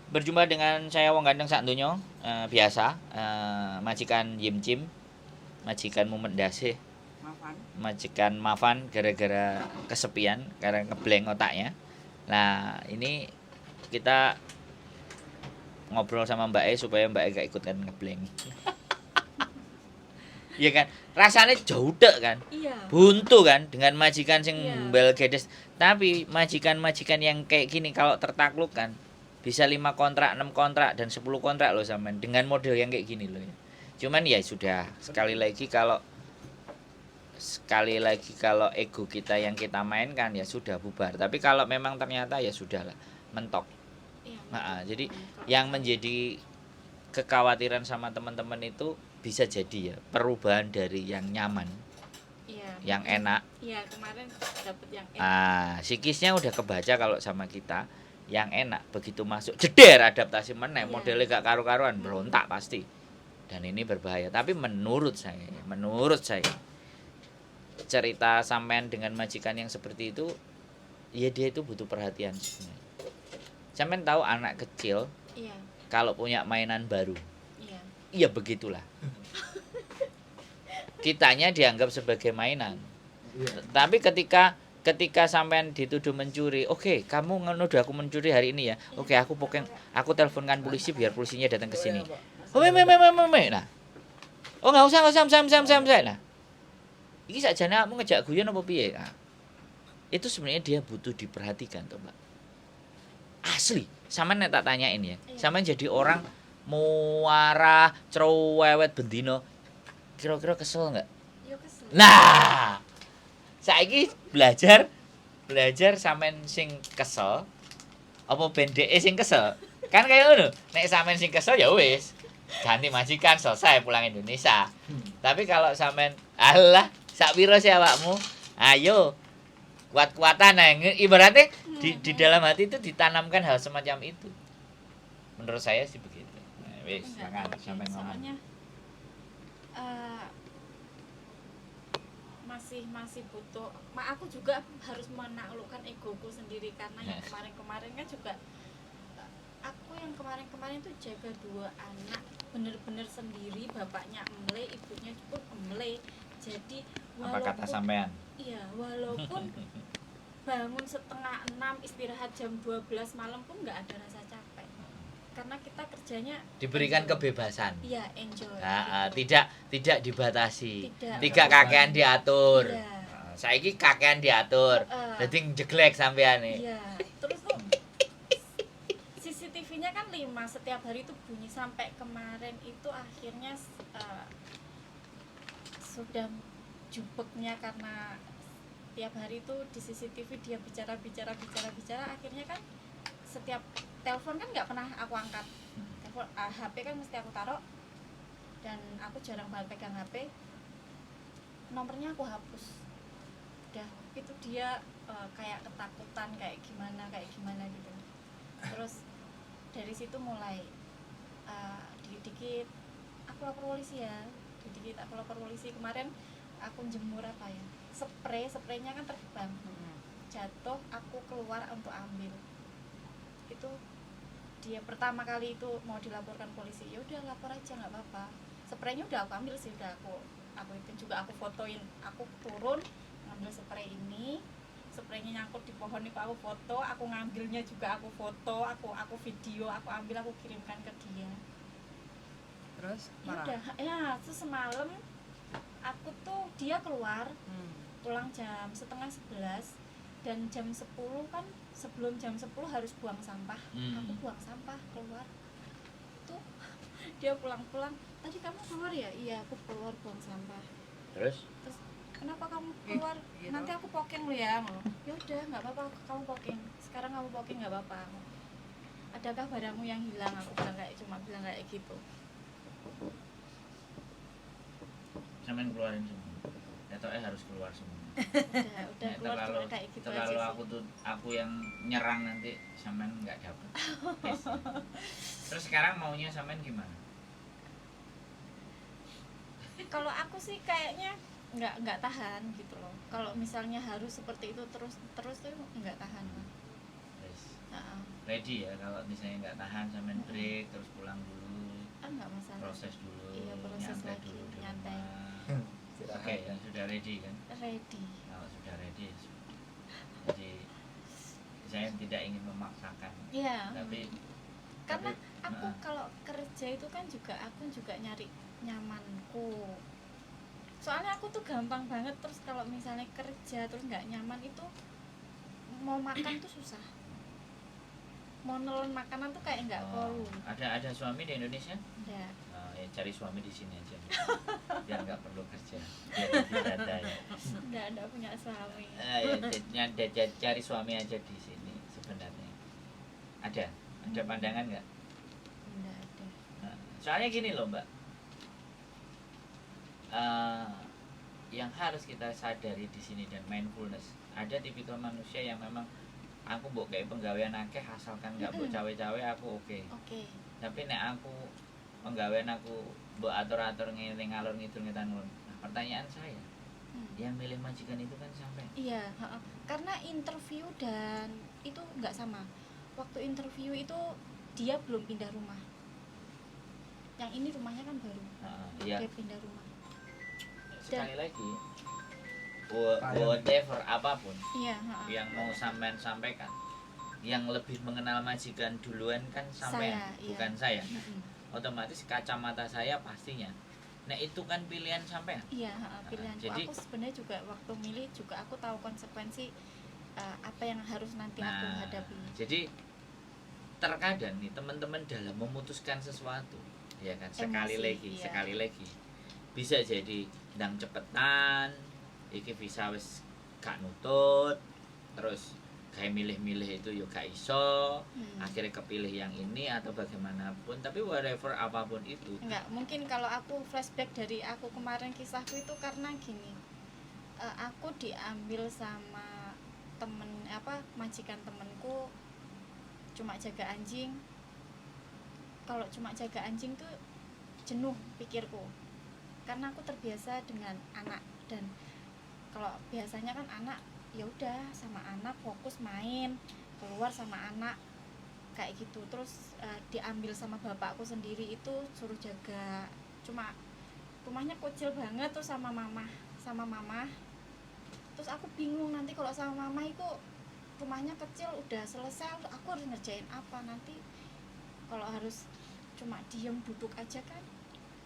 Berjumpa dengan saya wong ganteng sak donya, biasa, majikan Yim Cim, majikan Mumet Dasih, majikan Mafan gara-gara kesepian, karena ngeblank otaknya. Nah, ini kita ngobrol sama Mbak E supaya Mbak E gak ikut kan ngeblank. Iya kan? Rasanya jauh dek kan? Iya. Buntu kan dengan majikan sing Iya. mbel gedes. Tapi majikan-majikan yang kayak gini kalau tertakluk kan bisa 5 kontrak, 6 kontrak dan 10 kontrak loh sampean dengan model yang kayak gini loh. Cuman ya sudah, sekali lagi kalau ego kita yang kita mainkan ya sudah bubar. Tapi kalau memang ternyata ya sudahlah, mentok. Iya. Nah, jadi yang menjadi kekhawatiran sama teman-teman itu bisa jadi ya perubahan dari yang nyaman, Iya. yang enak. Iya, kemarin dapet yang enak. Psikisnya udah kebaca kalau sama kita. Yang enak begitu masuk jeder adaptasi meneh, Iya. modelnya gak karu-karuan, berontak pasti. Dan ini berbahaya. Tapi menurut saya cerita sampean dengan majikan yang seperti itu, ya dia itu butuh perhatian sebenarnya. Sampean tahu anak kecil Iya. kalau punya mainan baru, Iya. ya begitulah. Kitanya dianggap sebagai mainan. Tapi ketika sampean dituduh mencuri, oke, kamu menuduh aku mencuri hari ini ya. Oke, aku teleponkan polisi biar polisinya datang ke sini. Nah. Oh, enggak usah. Nah. Iki sakjane kamu ngejak guyon apa piye? Nah. Itu sebenarnya dia butuh diperhatikan toh, Mbak. Asli, sampean nek tak tanyain ya. Sampean jadi orang muara cerewet bendino. Kira-kira kesel enggak? Yo kesel. Nah, saiki belajar sampean sing kesel apa ben dhek sing kesel? Kan kaya ngono. Nek sampean sing kesel ya wis, ganti majikan selesai pulang Indonesia. Tapi kalau sampean alah sak piro sih awakmu? Ayo kuat-kuatan ibaratnya di dalam hati itu ditanamkan hal semacam itu. Menurut saya sih begitu. Nah, wis, makan sampean ngomong. Soalnya masih butuh. Aku juga harus menaklukkan egoku sendiri karena yang kemarin-kemarin kan juga aku yang kemarin-kemarin tuh jaga 2 anak bener-bener sendiri, bapaknya emle, ibunya pun emle. Jadi Apa kata sampean? Iya, walaupun bangun setengah 6, istirahat jam 12 malam pun nggak ada rasa capek karena kita kerjanya diberikan enjoy. kebebasan. Iya, enjoy. Gitu. Tidak dibatasi. Tidak kakean diatur. Iya. Saiki kakean diatur. Dadi jeglek sampean nih. Iya. Terus tuh CCTV-nya kan 5 setiap hari itu bunyi sampai kemarin itu akhirnya sudah jupeknya karena tiap hari itu di CCTV dia bicara akhirnya kan setiap telepon kan nggak pernah aku angkat. Telepon HP kan mesti aku taruh dan aku jarang banget pegang HP. Nomornya aku hapus. Udah itu dia kayak ketakutan kayak gimana gitu. Terus dari situ mulai dikit-dikit aku lapor polisi ya. Kemarin aku jemur apa ya? Spraynya kan terbang. Jatuh, aku keluar untuk ambil. Itu dia pertama kali itu mau dilaporkan polisi. Ya udah lapor aja nggak apa-apa. Spraynya udah aku ambil sih, udah aku itu juga aku fotoin. Aku turun ngambil spray ini. Spraynya nyangkut di pohon itu aku foto, aku ngambilnya juga aku foto, aku video, aku ambil, aku kirimkan ke dia. Terus terus semalam aku tuh dia keluar pulang jam setengah 11 dan jam 10 kan sebelum jam 10 harus buang sampah. Aku buang sampah keluar tuh dia pulang tadi kamu keluar ya? Iya, aku keluar buang sampah. Terus kenapa kamu keluar? Nanti aku poking lu ya. Ya udah nggak apa-apa, kamu poking sekarang, kamu poking nggak apa-apa. Adakah barangmu yang hilang? Aku cuma bilang kayak gitu. sampean keluarin semua. Netoknya harus keluar semua. udah keluar kayak gitu terlalu aja aku yang nyerang nanti sampean nggak dapet. Terus sekarang maunya sampean gimana? Kalau aku sih kayaknya nggak tahan gitu loh. Kalau misalnya harus seperti itu terus tuh nggak tahan. ready ya kalau misalnya nggak tahan sampean break terus pulang dulu, Enggak masalah. proses dulu, Iya, proses nyantai lagi, dulu di nyantai. rumah. Oke, ya sudah ready kan? Ready. Kalau sudah ready, jadi saya tidak ingin memaksakan, Iya. tapi Karena tapi, aku nah, kalau kerja itu kan juga aku juga nyari nyamanku. Soalnya aku tuh gampang banget, terus kalau misalnya kerja terus nggak nyaman itu mau makan tuh susah. Mau nelen makanan tuh kayak nggak oh, perlu. ada suami di Indonesia? Ya. Ya cari suami di sini aja, biar nggak perlu kerja, biar lebih santai. Nggak punya suami. Cari suami aja di sini sebenarnya. Ada pandangan nggak? Nggak ada. Nah, soalnya gini loh Mbak, yang harus kita sadari di sini dan mindfulness, ada tipikal manusia yang memang aku mbok kayak penggawean akeh asalkan nggak mbok cawe-cawe aku oke. Oke. Tapi nek aku penggawean aku mbok atur-atur ngene ngalor ngidul ngetan ngono. Nah, pertanyaan saya, yang milih majikan itu kan sampai. Iya, karena interview dan itu nggak sama. Waktu interview itu dia belum pindah rumah. Yang ini rumahnya kan baru. Iya. Dia pindah rumah. Sekali lagi, whatever apapun Iya, yang mau sampean sampaikan, yang lebih mengenal majikan duluan kan sampean, Saya, iya. bukan saya. Mm-mm. Otomatis kacamata saya pastinya. Nah itu kan pilihan sampean. Iya, pilihanku. jadi- Aku sebenarnya juga waktu milih juga aku tahu konsekuensi apa yang harus nanti aku hadapi. Jadi terkadang nih teman-teman dalam memutuskan sesuatu, ya kan, sekali Emosi, iya. lagi bisa jadi ndang cepetan, iki bisa wis gak nutut, terus kayak milih-milih itu yo gak iso, akhirnya kepilih yang ini atau bagaimanapun, tapi whatever apapun itu. Enggak, mungkin kalau aku flashback dari aku kemarin kisahku itu karena gini. Aku diambil sama majikan temenku cuma jaga anjing. Kalau cuma jaga anjing tuh jenuh pikirku. Karena aku terbiasa dengan anak, dan kalau biasanya kan anak ya udah sama anak fokus main, keluar sama anak kayak gitu. Terus diambil sama bapakku sendiri itu suruh jaga, cuma rumahnya kecil banget tuh sama mama. Terus aku bingung nanti kalau sama mama itu rumahnya kecil udah selesai, aku harus ngerjain apa nanti. Kalau harus cuma diem duduk aja kan,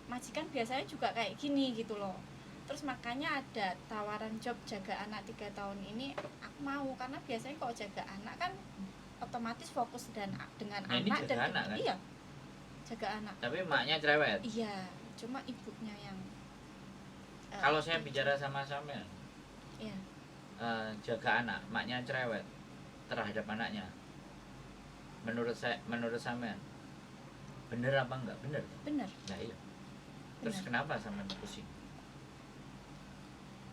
majikan biasanya juga kayak gini gitu loh. Terus makanya ada tawaran job jaga anak 3 tahun ini, aku mau karena biasanya kalau jaga anak kan otomatis fokus dengan Nah, ini anak jaga dan anak, kan? iya, jaga anak. Tapi emaknya cerewet. Iya, cuma ibunya yang Kalau saya bicara sama sampean, iya. jaga anak, emaknya cerewet terhadap anaknya. Menurut sampean bener apa enggak? Bener. Bener. Nah iya. Terus Bener. kenapa sampean pusing?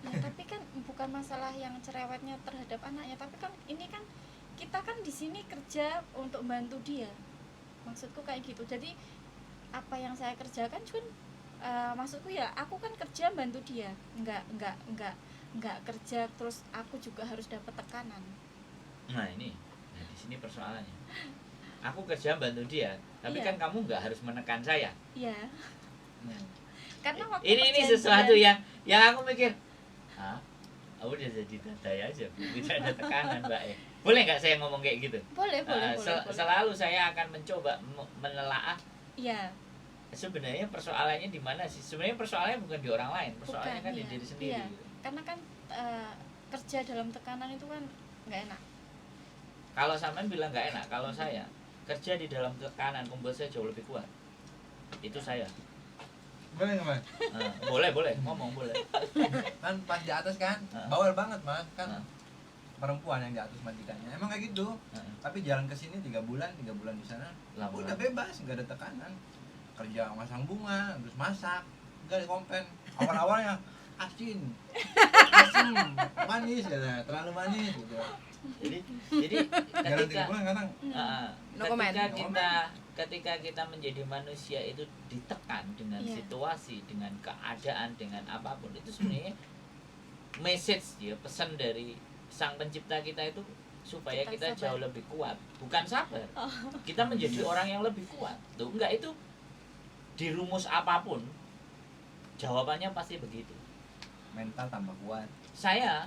Nah, tapi kan bukan masalah yang cerewetnya terhadap anaknya, tapi kan ini kan kita kan di sini kerja untuk bantu dia. Maksudku kayak gitu. Jadi apa yang saya kerjakan cuman maksudku ya aku kan kerja bantu dia. Enggak kerja terus aku juga harus dapat tekanan. Nah di sini persoalannya. Aku kerja bantu dia, tapi Iya. kan kamu nggak harus menekan saya. Iya. Nah, Karena waktu ini perjanjian- sesuatu yang aku mikir, aku udah jadi dadai aja, Bu. Tidak ada tekanan, Mbak. Boleh nggak saya ngomong kayak gitu? boleh. Selalu saya akan mencoba menelaah. Iya. Sebenarnya persoalannya di mana sih? Sebenarnya persoalannya bukan di orang lain, persoalannya kan di iya. diri sendiri. Iya. Gitu. Karena kan kerja dalam tekanan itu kan nggak enak. Kalau sampean bilang nggak enak, kalau saya kerja di dalam tekanan membuat saya jauh lebih kuat. Itu saya. Boleh nggak mas? Boleh, ngomong boleh. Kan pas di atas kan, Heeh. bawel banget mas, kan Heeh. perempuan yang di atas majikannya. Emang kayak gitu. Heeh. Tapi jalan ke sini 3 bulan di sana, Lama. udah bebas, nggak ada tekanan. Kerja masang bunga, terus masak, nggak ada komplain. Awal-awalnya asin, manis, ya, terlalu manis gitu. Jadi Jalan 3 ketika bulan kadang No comment. ketika kita menjadi manusia itu ditekan dengan Iya. situasi, dengan keadaan, dengan apapun, itu sebenarnya message ya, pesan dari sang pencipta kita itu supaya Kita kita sabar. jauh lebih kuat. Bukan sabar. Kita menjadi orang yang lebih kuat. Tuh, enggak itu di rumus apapun jawabannya pasti begitu. Mental tambah kuat. Saya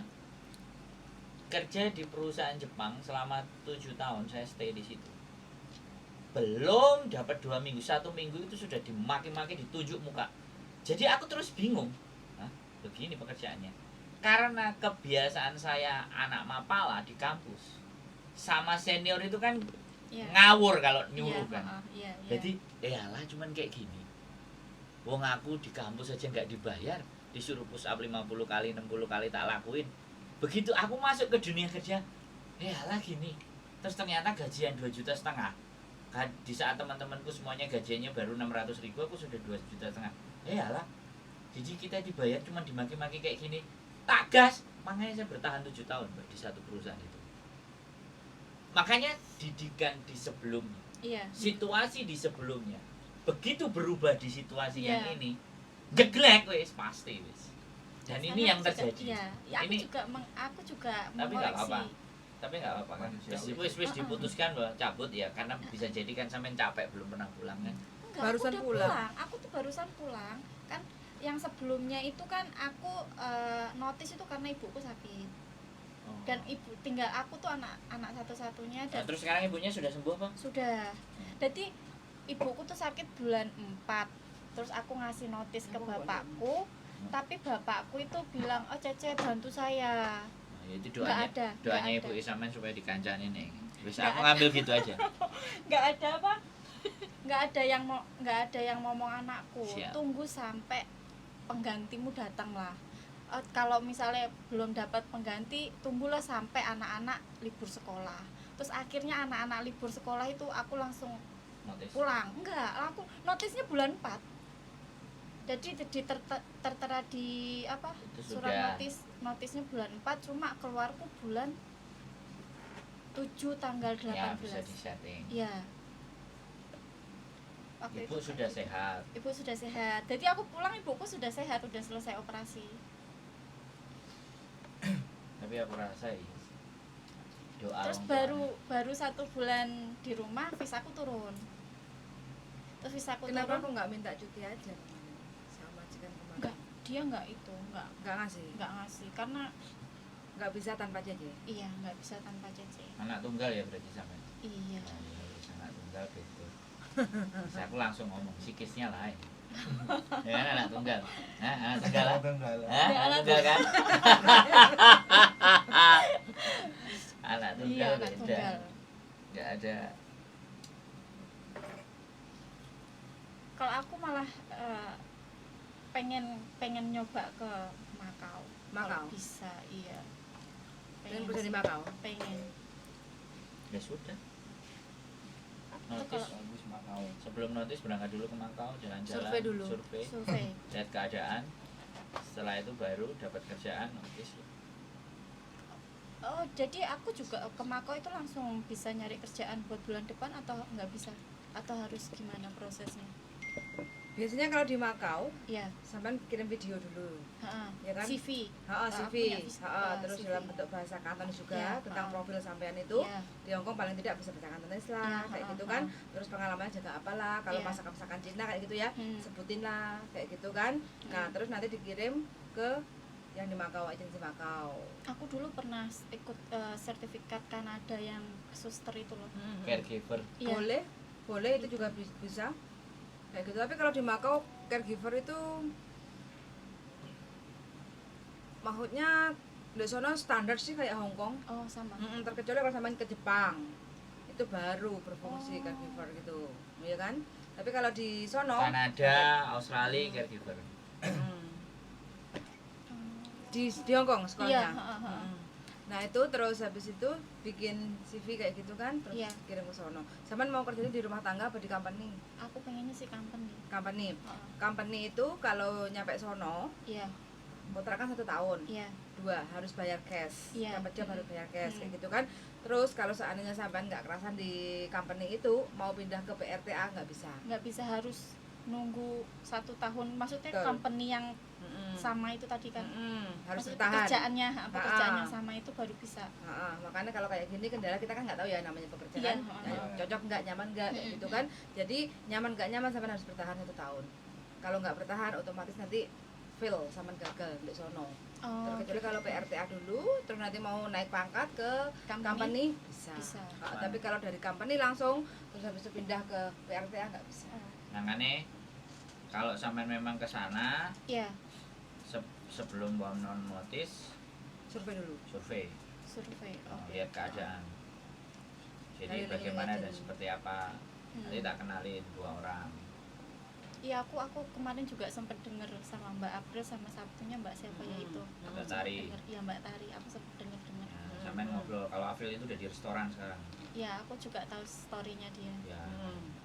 kerja di perusahaan Jepang selama 7 tahun, saya stay di situ. Belum dapat 2 minggu, 1 minggu itu sudah dimaki-maki, ditunjuk muka. Jadi aku terus bingung. Hah, begini pekerjaannya. Karena kebiasaan saya anak mapala di kampus, sama senior itu kan Iya. ngawur kalau nyuruh Iya, kan. iya, iya. Jadi lah cuman kayak gini. Wong aku di kampus aja nggak dibayar, disuruh push up 50 kali, 60 kali tak lakuin. Begitu aku masuk ke dunia kerja, lah gini. Terus ternyata gajian 2,5 juta. Kan di saat teman-temanku semuanya gajiannya baru 600.000, aku sudah 2,5 juta. Lah. Jadi kita dibayar cuma dimaki-maki kayak gini. Tak gas. Makanya saya bertahan 7 tahun Mbak, di satu perusahaan itu. Makanya didikan di sebelumnya, Iya. situasi di sebelumnya, begitu berubah di situasi yang Iya. ini, jeglek wis pasti wis. Dan ini Saya yang juga- terjadi. Iya, ya, aku Ini- juga Tapi nggak apa-apa. mengoreksi. Tapi nggak apa-apa kan. Manusiawi. Wis diputuskan bahwa cabut ya, karena bisa jadi kan sampean capek belum pernah pulang kan. Enggak, Barusan aku udah pulang. Aku tuh barusan pulang. Kan yang sebelumnya itu kan aku notice itu karena ibuku sakit. Oh. Dan ibu tinggal aku tuh anak satu-satunya Nah, dan terus sekarang ibunya sudah sembuh apa? sudah. Jadi ibuku tuh sakit bulan 4. Terus aku ngasih notice ke bapakku, tapi bapakku itu bilang, "Oh, Cece bantu saya." Nah, itu Nggak doanya. ada. Doanya nggak Ibu ada. Isamen supaya dikancani nih. Bisa Nggak aku ada. ngambil gitu aja. Nggak ada apa? Nggak ada yang ngomong anakku. Siap. Tunggu sampai penggantimu datang lah. Kalau misalnya belum dapat pengganti, tunggulah sampai anak-anak libur sekolah. Terus akhirnya anak-anak libur sekolah itu aku langsung Notice. pulang. Enggak, aku notisnya bulan 4. Jadi tertera di apa? Itu Surat sudah. notisnya bulan 4, cuma keluarku bulan 7 tanggal 18. Ya bisa disetting. Iya. Waktu Ibu itu sudah kayak gitu. sehat. Ibu sudah sehat. Jadi aku pulang ibuku sudah sehat, udah selesai operasi. Tapi aku rasa ya, doa Terus orang baru 1 bulan di rumah visaku turun. Terus visaku Kenapa aku turun. nggak minta cuti aja kemarin? Sama majikan kemarin. Enggak, dia enggak itu, Nggak ngasih. enggak ngasih karena Nggak bisa tanpa jajan. iya enggak bisa tanpa CC. anak tunggal ya berarti sampai. Iya. Oh, iya, harus anak tunggal gitu. Terus aku langsung ngomong psikisnya lain. Ya kan anak tunggal. Hah, anak tunggal lah. Tunggal. Hah, anak tunggal kan? Anak Iya, tunggal anak beda. tunggal. Nggak ada. Kalau aku malah pengen nyoba ke Makau. Makau? Kalau bisa, iya. Dan kerja di sih. Makau. Pengen. Ya sudah. Itu Notis. kalau Bagus Makau. Sebelum notis berangkat dulu ke Makau, jalan-jalan, Survei dulu. survei. lihat keadaan. Setelah itu baru dapat kerjaan, notis. Oh, jadi aku juga ke Makau itu langsung bisa nyari kerjaan buat bulan depan atau nggak bisa? Atau harus gimana prosesnya? Biasanya kalau di Makau, Iya, sampean kirim video dulu. heeh. Ya kan? CV. CV, punya vis- terus CV. dalam bentuk bahasa Kantonis juga Iya, tentang profil sampean itu. Iya. Di Hongkong paling tidak bisa bahasa Kantonis lah, Iya, kayak gitu ha-ha. kan. Terus pengalamannya juga apalah, kalau Iya. masakan Cina kayak gitu ya, Hmm. sebutin lah kayak gitu kan. Nah, terus nanti dikirim ke yang di Makau, agensi Makau. Aku dulu pernah ikut sertifikat Kanada yang suster itu loh. Caregiver. Iya. Boleh itu juga bisa kayak gitu. Tapi kalau di Makau caregiver itu maksudnya di sana standar sih kayak Hongkong. Oh, sama. Terkecuali kalau sampean ke Jepang itu baru berfungsi Oh. caregiver gitu, ya kan? Tapi kalau di sono Kanada, Australia, caregiver. mm, Hmm. di Hongkong sekolahnya. Iya, ha-ha. Nah itu terus habis itu bikin CV kayak gitu kan, terus Iya. kirim ke sono. Sampean mau kerjanya di rumah tangga apa di company? Aku pengennya sih company. Company. Heeh. Company itu kalau nyampe sono Iya, kontrak kan 1 tahun. iya. 2 harus bayar cash, Iya. dapat job harus bayar cash kayak Mm. gitu kan. Terus kalau seandainya sampean nggak kerasan di company itu mau pindah ke PRTA nggak bisa. Nggak bisa, harus nunggu 1 tahun, maksudnya Betul. company yang Mm-mm. sama itu tadi kan. Harus Maksudnya bertahan. pekerjaan yang sama itu baru bisa. Makanya kalau kayak gini kendala kita kan nggak tahu ya namanya pekerjaan, Iya, cocok nggak, nyaman nggak, kayak gitu kan. Jadi nyaman nggak nyaman sampai harus bertahan 1 tahun. Kalau nggak bertahan otomatis nanti fail, sama gagal di sono. Oh, Kecuali kalau PRTA dulu, terus nanti mau naik pangkat ke Company? company bisa. Bisa. Tapi kalau dari company langsung terus habis itu pindah ke PRTA nggak bisa. Makanya kalau sampean memang ke sana Iya, sebelum non notice Survei dulu. survei, survei. Oke. lihat keadaan. Jadi Cari bagaimana link-link dan aja. seperti apa. Nanti tak kenalin 2 orang. Iya, aku kemarin juga sempat dengar sama Mbak April sama Sabtunya Mbak siapa ya itu. Mbak Tari. Iya, Mbak Tari. Aku sempat dengar. Ya, sampean ngobrol kalau Afril itu udah di restoran sekarang. Ya, aku juga tahu story-nya dia. Ya,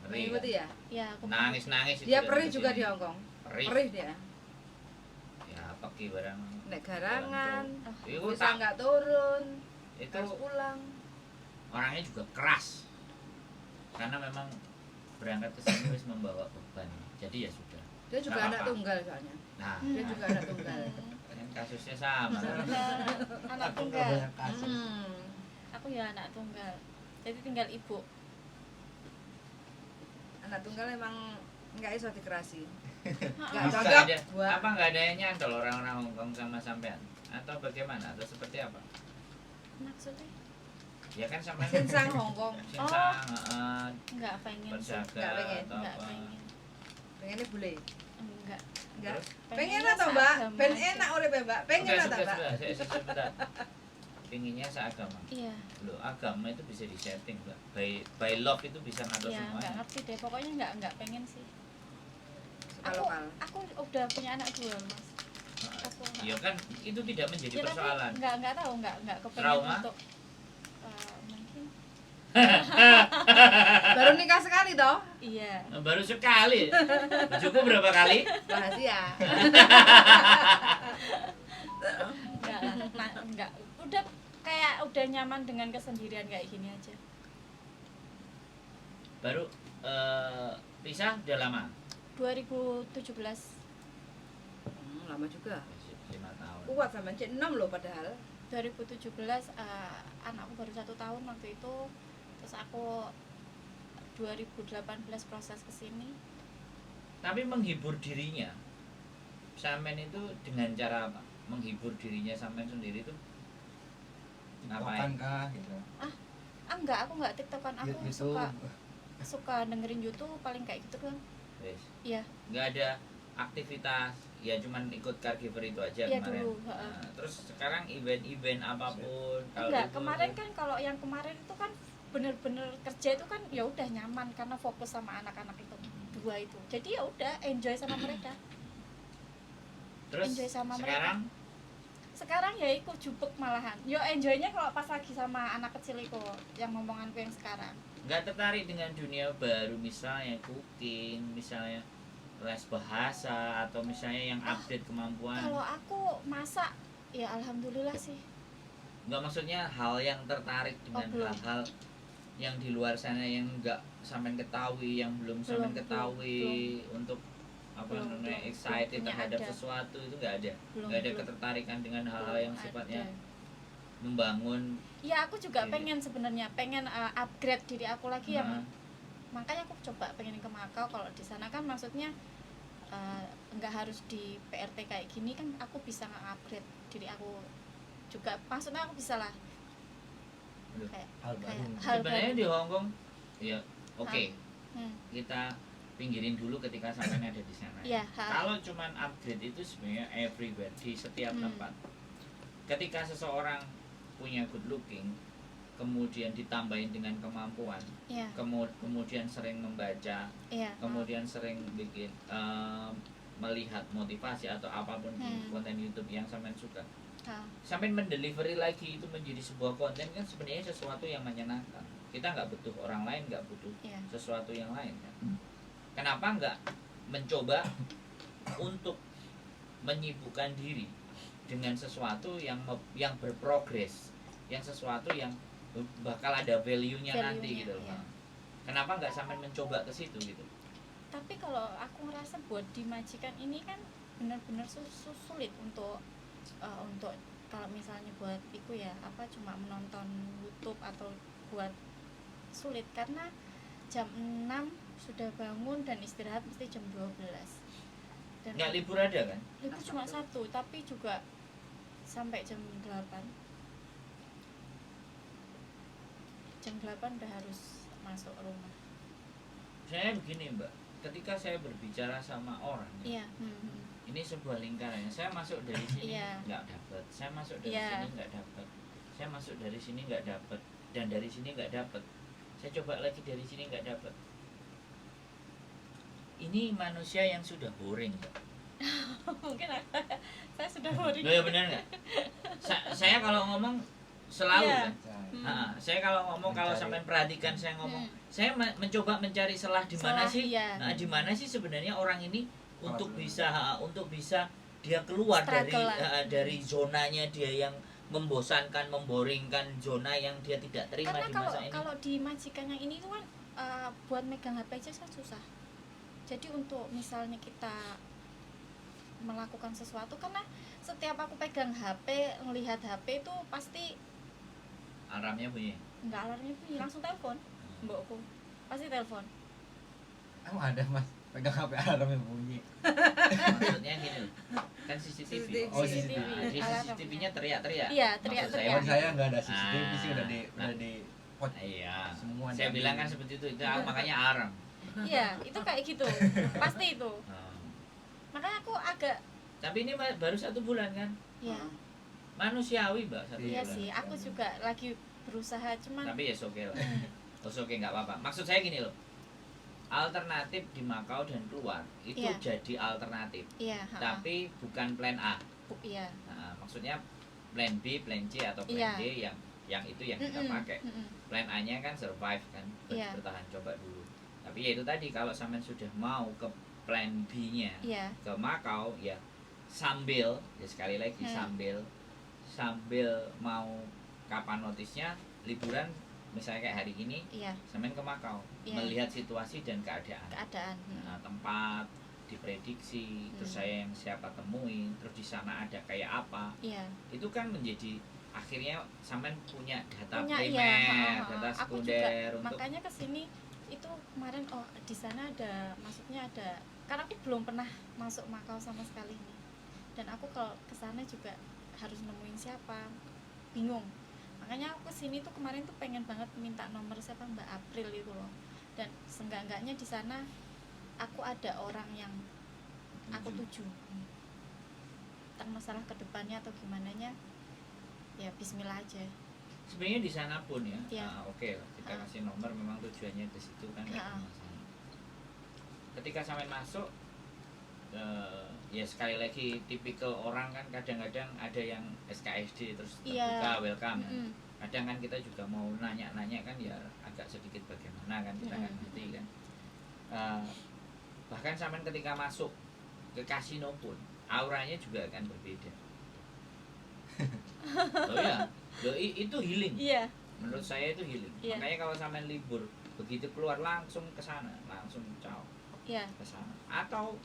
ngeri Mengikuti kan? ya. Ya, aku Nangis-nangis itu Dia dari perih kesini. juga di Hongkong. Perih. Perih dia. Ya, pergi barang. Naik garangan, Itu bisa tak, nggak turun, itu harus pulang. orangnya juga keras. Karena memang berangkat ke sini wis membawa beban. Jadi ya sudah. Dia juga Nggak anak apa-apa. tunggal soalnya. Nah, Dia juga anak tunggal. kan kasusnya sama. anak Aku nggak tunggal. banyak kasus. Aku ya anak tunggal. Jadi tinggal ibu. Anak tunggal emang nggak iso dikerasi. Nggak Apa cocok ada, buat apa nggak ada yang nyantol orang-orang Hongkong sama sampean? Atau bagaimana? Atau seperti apa? Maksudnya Ya kan sampean sinsang Hongkong. sinsang, enggak pengen sih. penjaga Nggak pengen, atau Enggak apa? pengen. Pengennya bule. Enggak. Enggak. Terus? Pengen Pengennya atau Mbak? seagama Ben aja. enak urip ya, Mbak. Pengen Oke, atau Mbak? saya sebentar. Pinginnya seagama. Iya. Loh, agama itu bisa disetting, Mbak. By love itu bisa ngatur Ya, enggak semuanya. ngerti deh. Pokoknya enggak pengen sih. Suka Aku lokal. aku udah punya anak 2, Mas. Aku enggak. Ya kan itu tidak menjadi Ya, tapi persoalan. enggak tahu, enggak kepengen Trauma? untuk mungkin Baru nikah sekali toh? iya. Baru sekali. Cukup berapa kali? Rahasia. Enggak lah. Nah, enggak. Udah kayak udah nyaman dengan kesendirian kayak gini aja. Baru pisah udah lama. 2017. Lama juga. 5 tahun. Kuat sama Cik 6 loh padahal. 2017 anakku baru 1 tahun waktu itu. Terus aku 2018 proses kesini. Tapi menghibur dirinya. Sampean itu dengan cara apa? Menghibur dirinya sampean sendiri itu ngapain? Tiktokan kah gitu. Enggak, aku enggak tiktokan, aku Gitu. suka dengerin YouTube paling kayak gitu kan. Wes. Iya. Nggak ada aktivitas, ya cuman ikut caregiver itu aja Iya, kemarin. dulu, heeh. Nah, terus sekarang event-event apapun Enggak, itu- kemarin kan kalau yang kemarin itu kan bener-bener kerja itu kan ya udah nyaman karena fokus sama anak-anak itu 2 itu. Jadi ya udah enjoy sama mereka. terus enjoy sama sekarang Sekarang ya ikut jupuk malahan. Yo enjoynya kalau pas lagi sama anak kecil itu yang ngomonganku yang sekarang. nggak tertarik dengan dunia baru, misalnya cooking, misalnya les bahasa, atau misalnya yang update kemampuan. Kalau aku masak ya alhamdulillah sih. Nggak, maksudnya hal yang tertarik dengan belum. hal-hal yang di luar sana yang nggak sampean ketahui, yang belum sampean Belum, ketahui untuk apa Belum, namanya belum. excited Belum terhadap ada. sesuatu, itu nggak ada. Belum. Nggak ada belum. ketertarikan dengan hal-hal Belum yang sifatnya ada. membangun. Ya aku juga Iya. pengen sebenarnya upgrade diri aku lagi yang Nah, makanya aku coba pengen ke Makau. Kalau di sana kan maksudnya nggak harus di PRT kayak gini kan, aku bisa nge-upgrade diri aku juga, maksudnya aku bisa lah Aduh, kayak Hal baru. hal sebenarnya baru. di Hongkong ya oke, Hmm, kita pinggirin dulu ketika sampean ada di sana. iya, Kalau cuman upgrade itu sebenarnya everywhere, di setiap Hmm. tempat. Ketika seseorang punya good looking, kemudian ditambahin dengan kemampuan, iya, kemudian sering membaca, iya, kemudian sering bikin melihat motivasi atau apapun di konten YouTube yang sampean suka, sampai mendelivery lagi itu menjadi sebuah konten, kan sebenarnya sesuatu yang menyenangkan. Kita nggak butuh orang lain, nggak butuh iya, sesuatu yang lain kan. Kenapa nggak mencoba untuk menyibukkan diri dengan sesuatu yang berprogres, yang sesuatu yang bakal ada value-nya nanti Value-nya, gitu loh. iya. Kenapa nggak sampai mencoba ke situ gitu? Tapi kalau aku ngerasa buat di majikan ini kan benar-benar sulit untuk kalau misalnya buat itu ya apa cuma menonton YouTube atau buat sulit karena jam 6 sudah bangun dan istirahat mesti jam 12 dan Nggak libur ada kan? libur cuma satu tapi juga sampai jam 8 udah harus masuk rumah. Saya begini Mbak, ketika saya berbicara sama orang ya, Iya. ini sebuah lingkaran. Saya masuk dari sini Iya. nggak dapat, saya masuk dari Iya. sini nggak dapat, saya masuk dari sini nggak dapat, dan dari sini nggak dapat. Saya coba lagi dari sini nggak dapat. Ini manusia yang sudah boring, Mbak. Mungkin saya sudah boring. Loh ya benar nggak? Saya kalau ngomong selalu Iya. kan. Saya kalau ngomong kalau Mencari. sampai perhatikan saya ngomong, saya mencoba mencari celah di mana Celah, sih? iya. Nah, di mana sih sebenarnya orang ini untuk Kalau bisa dia keluar Struggle lah. dari zonanya dia yang membosankan, memboringkan, zona yang dia tidak terima Karena di kalau masa ini. kalau di majikan yang ini tuh kan buat megang HP aja kan susah. Jadi untuk misalnya kita melakukan sesuatu karena setiap aku pegang HP, ngelihat HP itu pasti Alarmnya bunyi. enggak alarmnya bunyi, langsung telepon. Mbokku pasti telepon. Emang ada mas pegang HP alarmnya bunyi. Maksudnya gini loh, kan CCTV. Oh, CCTV. Nah, di CCTV-nya teriak-teriak. Iya, Maksud teriak-teriak. Telepon saya nggak ada CCTV sih, udah Nah. di pot Iya. semua. Saya diambil. bilang kan seperti itu makanya alarm. Iya, itu kayak gitu. Pasti itu. Oh. Makanya aku agak Tapi ini baru 1 bulan kan? ya, Manusiawi Mbak 1 iya bulan. sih, aku juga lagi berusaha cuman Tapi ya oke lah. Oke nggak apa-apa. Maksud saya gini loh. Alternatif di Makau dan keluar itu Iya. jadi alternatif. iya, Tapi bukan plan A. iya. Nah, maksudnya plan B, plan C atau plan Iya. D yang itu yang kita Mm-mm, pakai. mm-mm. Plan A-nya kan survive kan, Iya. bertahan coba dulu. Tapi ya itu tadi kalau sampean sudah mau ke plan B-nya, Iya, ke Makau ya sambil ya sekali lagi sambil mau kapan notisnya liburan misalnya kayak hari ini iya, sampean ke Makau Iya. melihat situasi dan keadaan. keadaan. Nah, tempat diprediksi, terus saya yang siapa temuin, terus di sana ada kayak apa. Iya. Itu kan menjadi akhirnya sampean punya data Punya, primer, iya, data aku sekunder juga untuk makanya kesini itu kemarin di sana ada maksudnya ada karena aku belum pernah masuk Makau sama sekali nih dan aku kalau kesana juga harus nemuin siapa bingung makanya aku kesini tuh kemarin tuh pengen banget minta nomor siapa Mbak April itu loh dan seenggak-enggaknya di sana aku ada orang yang aku tuju entah masalah kedepannya atau gimana nya ya Bismillah aja. sebenarnya di sana pun ya, Iya. oke lah kita kasih nomor memang tujuannya ke situ kan nggak ada masalah. Ketika sampai masuk ya sekali lagi tipikal orang kan kadang-kadang ada yang SKSD terus Iya. terbuka welcome kan. Mm-mm. Kadang kan kita juga mau nanya-nanya kan ya agak sedikit bagaimana kan kita nggak ngerti kan. Bahkan sampai ketika masuk ke kasino pun auranya juga akan berbeda. Oh ya, itu healing. Iya. Menurut saya itu healing. Iya. Makanya kalau sampai libur begitu keluar langsung ke sana, langsung caw Iya. ke sana. Atau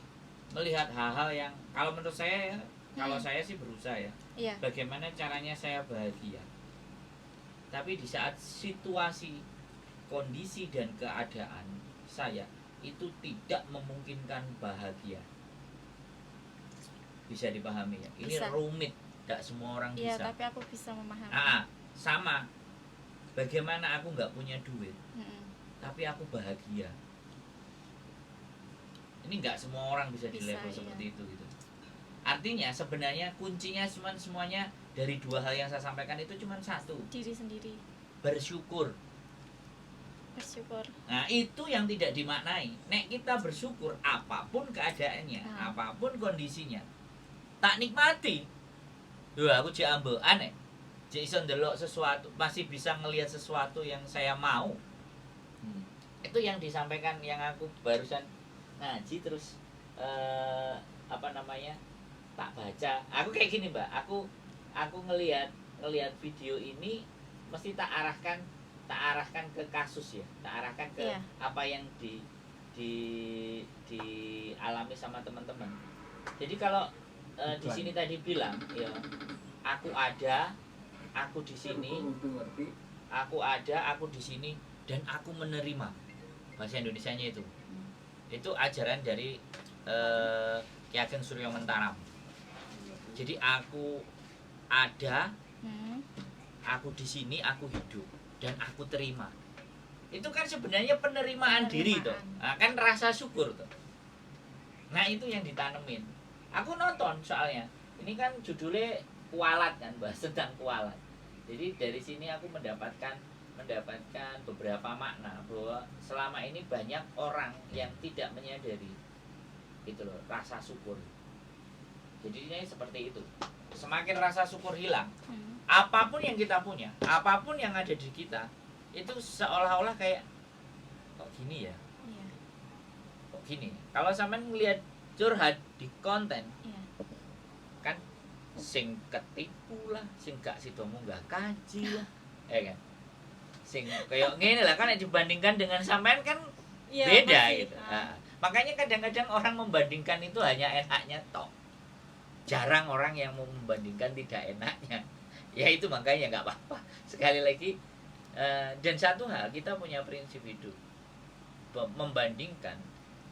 melihat hal-hal yang kalau menurut saya kalau saya sih berusaha ya. Iya. Bagaimana caranya saya bahagia. Tapi di saat situasi, kondisi dan keadaan saya itu tidak memungkinkan bahagia. Bisa dipahami ya. Ini Bisa. rumit, tidak semua orang Iya, bisa. tapi aku bisa memahami. Sama. Bagaimana aku nggak punya duit, Mm-mm. tapi aku bahagia. Ini nggak semua orang bisa di Bisa, level iya. seperti itu gitu. Artinya sebenarnya kuncinya semuanya dari 2 hal yang saya sampaikan itu cuma satu, Diri sendiri bersyukur. bersyukur. Nah itu yang tidak dimaknai. Nek kita bersyukur apapun keadaannya, apapun kondisinya, tak nikmati. Duh aku jek ambe aneh. Jek iso ndelok sesuatu, masih bisa ngelihat sesuatu yang saya mau. Itu yang disampaikan yang aku barusan ngaji terus tak baca. Aku kayak gini Mbak, aku ngelihat video ini mesti tak arahkan ke kasus ya, tak arahkan ke Iya. apa yang dialami sama teman-teman. Jadi kalau di sini tadi bilang ya aku ada, aku di sini, aku ada, aku di sini, dan aku menerima. Bahasa Indonesianya itu ajaran dari Ki Ageng Suryo Mentaram. Jadi aku ada, aku di sini, aku hidup, dan aku terima. Itu kan sebenarnya penerimaan diri tuh. Nah, kan rasa syukur tuh. Nah, itu yang ditanemin. Aku nonton soalnya. Ini kan judulnya kualat kan, bahas tentang kualat. Jadi dari sini aku mendapatkan beberapa makna bahwa selama ini banyak orang yang tidak menyadari itu loh, rasa syukur. Jadi ini seperti itu. Semakin rasa syukur hilang, apapun yang kita punya, apapun yang ada di kita, itu seolah-olah kayak kok gini ya, Iya. kok gini. Kalau sampean ngelihat curhat di konten, Iya. kan sing ketipu lah, sing gak sida munggah kaji lah, ya kan. Sing kayak ngene lah kan dibandingkan dengan sampean kan Iya, beda masih. gitu. Nah, makanya kadang-kadang orang membandingkan itu hanya enaknya tok. Jarang orang yang mau membandingkan tidak enaknya. Ya itu makanya nggak apa-apa. Sekali lagi dan satu hal kita punya prinsip hidup, membandingkan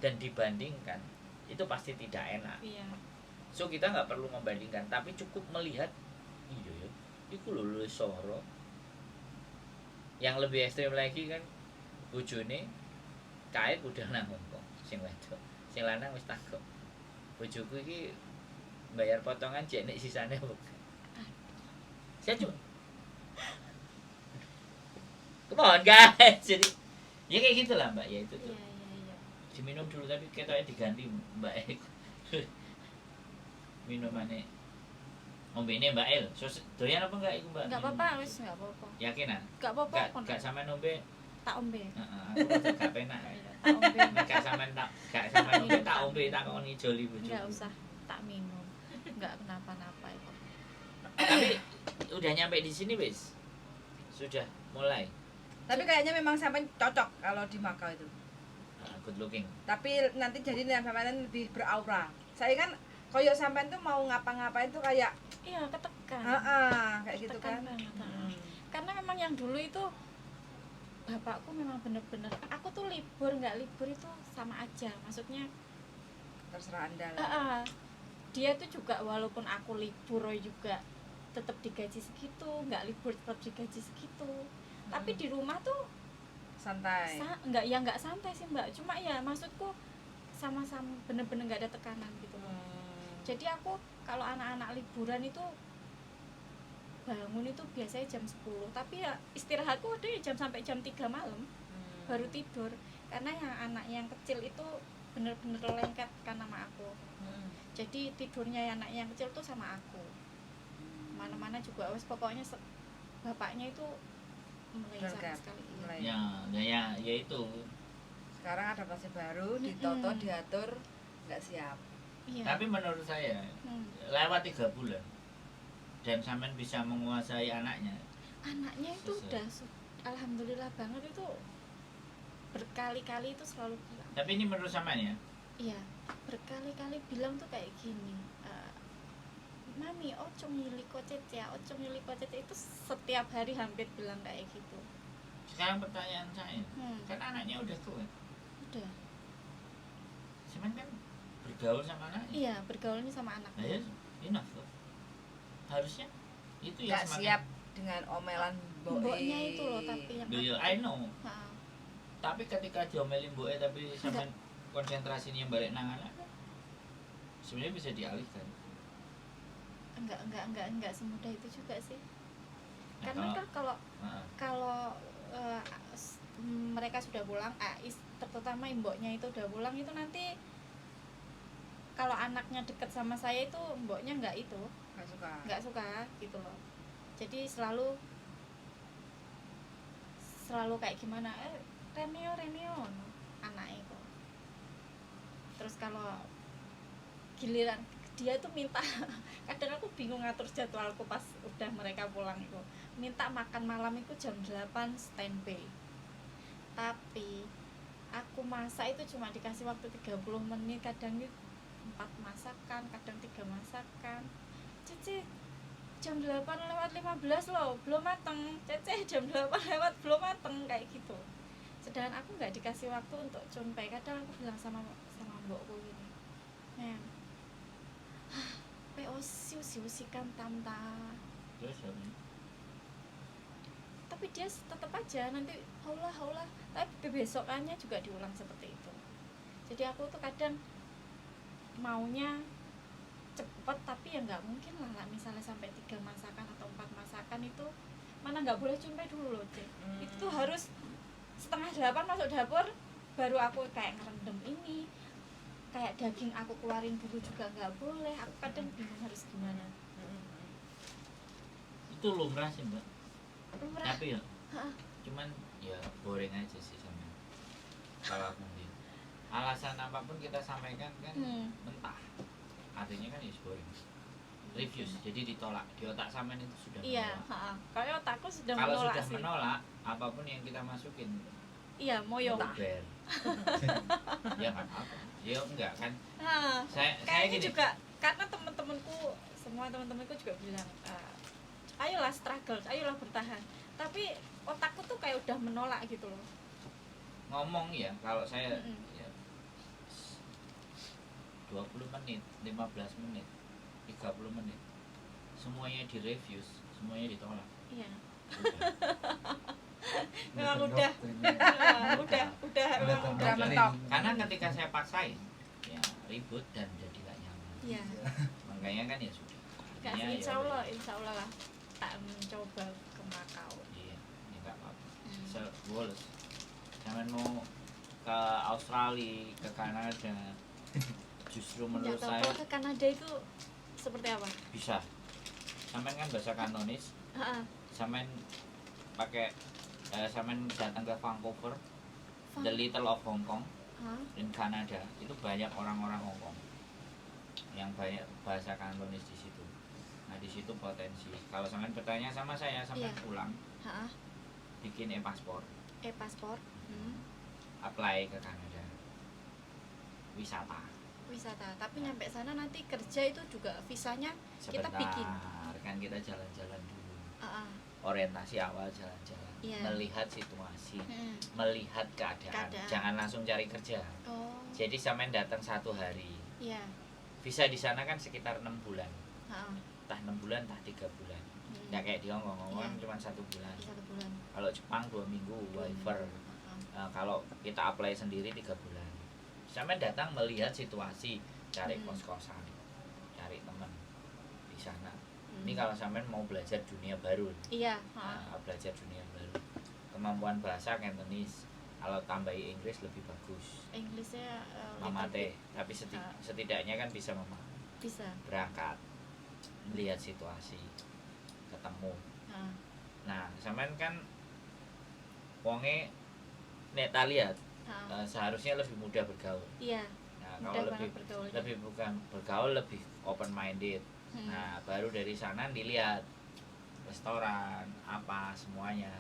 dan dibandingkan itu pasti tidak enak. Iya. So kita nggak perlu membandingkan, tapi cukup melihat iya ya, iku lho soro. Yang lebih ekstrim lagi kan bojone kae udah nang Hongkong, sing wedok, sing lanang wis takok. Bojoku iki bayar potongan jek nek sisane apa? Saya cuma come on guys, jadi ya kayak gitulah mbak, ya itu tuh. Iya. Diminum dulu tapi ketoknya diganti mbak El. Minumannya ngombene mbak El, so doyan apa enggak iku mbak? Enggak apa-apa, wis enggak apa-apa. Yakinan? Enggak apa-apa kon. Gak sama nombe, Tak ombe. aku rada gak penak. Tak ombe. Nek gak sama nombe tak ombe tak koni joli bojoku. Enggak usah tak minum. Enggak kenapa-napa itu. Tapi udah nyampe di sini wis. Sudah mulai. Tapi kayaknya memang sampai cocok kalau di Makau itu. Good looking. Tapi nanti jadi sampean lebih beraura. Saya kan koyok sampean tuh mau ngapa-ngapain tuh kayak Iya, ketekan. kayak gitu Ketekan kan. banget. Karena memang yang dulu itu bapakku memang bener-bener aku tuh libur nggak libur itu sama aja. Maksudnya Terserah Anda lah. dia tuh juga walaupun aku libur juga tetap digaji segitu, nggak libur tetap digaji segitu. Tapi di rumah tuh Santai. nggak santai sih mbak, cuma ya maksudku sama-sama bener-bener nggak ada tekanan gitu loh. Jadi aku kalau anak-anak liburan itu bangun itu biasanya jam 10, tapi ya istirahatku ada ya sampai jam 3 malam baru tidur, karena yang anak yang kecil itu bener-bener lengket kan sama aku. Jadi tidurnya anak yang kecil tuh sama aku, mana-mana juga wes pokoknya bapaknya itu mulai sama Bergab, sekali. mulai. Ya itu. Sekarang ada fase baru, ditoto, diatur, nggak siap. Iya. Tapi menurut saya lewat 3 bulan dan sampean bisa menguasai anaknya. Anaknya itu udah alhamdulillah banget, itu berkali-kali itu selalu bilang. Tapi ini menurut sampean ya? Iya, berkali-kali bilang tuh kayak gini, Mami, ojo ngili kocet ya, ojo ngili kocet ya. Itu setiap hari hampir bilang kayak gitu. Sekarang pertanyaan saya, kan anaknya udah tua, Udah. cuman kan bergaul sama anaknya. Iya, bergaulnya sama anak. Nah, ya, enough loh. Harusnya itu yang Nggak siap dengan omelan Mboknya itu loh, tapi yang Iya, I know. Ha, Tapi ketika diomelin boe tapi sampean konsentrasinya balik nang anak, sebenarnya bisa dialihkan. enggak semudah itu juga sih. Nah, Karena kan kalau Heeh. mereka sudah pulang, terutama imboknya itu udah pulang, itu nanti kalau anaknya deket sama saya itu mboknya nggak nggak suka gitu loh. Jadi selalu kayak gimana, Renio anak itu. Terus kalau giliran dia tuh minta kadang aku bingung ngatur jadwalku pas udah mereka pulang itu, minta makan malam itu jam 8 standby. Tapi aku masak itu cuma dikasih waktu 30 menit, kadang 4 masakan, kadang 3 masakan. Cece jam 8:15 loh, belum mateng. Cece jam 8 lewat belum mateng, kayak gitu. Sedangkan aku nggak dikasih waktu untuk cunpai. Kadang aku bilang sama mbokku gini, "Mem, PO siu-siusikan tamta." Terus Tapi dia tetap aja nanti haulah, tapi besokannya juga diulang seperti itu. Jadi aku tuh kadang maunya cepet, tapi ya nggak mungkin lah misalnya sampai 3 masakan atau 4 masakan itu mana nggak boleh cumpai dulu loh, Cek. Itu harus 7:30 masuk dapur, baru aku kayak ngerendam ini, kayak daging aku keluarin dulu juga nggak boleh. Aku kadang bingung harus gimana. itu lumrah sih mbak, Lumrah. tapi ya Hah. cuman ya boring aja sih sama kalau aku gitu. Alasan apapun kita sampaikan kan mentah, artinya kan ya boring, refuse, jadi ditolak di otak sampean itu sudah Iya, menolak. kayak otakku sudah Kalau menolak sudah sih. menolak apapun yang kita masukin Iya, moyong. buber. Ya nggak apa-apa, ya enggak kan. Nah, Saya kayaknya gini, juga karena semua teman-temanku juga bilang, ayolah struggle, ayolah bertahan. Tapi otakku tuh kayak udah menolak gitu loh. ngomong ya kalau saya Mm-mm. ya 20 menit, 15 menit, 30 menit semuanya direfuse, semuanya ditolak. Iya. Udah. Memang udah Udah memang udah doktrin. mentok. Karena ketika saya paksain ya ribut dan jadi gak nyaman. Iya. Makanya kan ya sudah. Nggak Artinya sih, ya insya Allah lah tak mencoba ke Makau. iya, ya nggak apa-apa. Boleh. Jangan mau ke Australia, ke Kanada. Justru menurut Nggak tahu saya kalau ke Kanada itu seperti apa? bisa. Sampean kan bahasa Kantonis, Heeh. sampean pakai sampean datang ke Vancouver, the little of Hong Kong Hah? in Kanada, itu banyak orang-orang Hong Kong yang banyak bahasa Kantonis di situ. Nah di situ potensi. Kalau sampean bertanya sama saya, sampean Iya. pulang Heeh. bikin e-paspor, Paspor. apply ke Kanada, wisata. Wisata. Tapi nyampe sana nanti kerja itu juga visanya kita Sebentar, bikin. kan kita jalan-jalan dulu. Heeh. Orientasi awal jalan-jalan, Iya. melihat situasi, Mm. melihat keadaan. Keadaan. Jangan langsung cari kerja. Oh. Jadi sampean datang 1 hari, Iya. visa di sana kan sekitar 6 bulan, Heeh. entah 6 bulan, entah 3 bulan. Nggak kayak di Hongkong, Hongkong kan Iya. cuma 1 bulan. 1 bulan. Kalau Jepang 2 minggu, waiver. Heeh. Kalau kita apply sendiri 3 bulan. Sampai datang melihat situasi, cari kos-kosan, cari teman di sana. Ini kalau sampean mau belajar dunia baru, Iya, heeh. belajar dunia baru, kemampuan bahasa Cantonese, kalau tambahi Inggris lebih bagus. Inggrisnya Mamate, tapi Ah. setidaknya kan bisa bisa. berangkat, melihat situasi, ketemu. Heeh. Nah, sampean kan wonge nek ta lihat Heeh. seharusnya lebih mudah bergaul. Iya, Nah, mudah kalau banget bergaulnya. lebih bukan bergaul, lebih open minded. Hmm. Nah, baru dari sana dilihat restoran apa semuanya.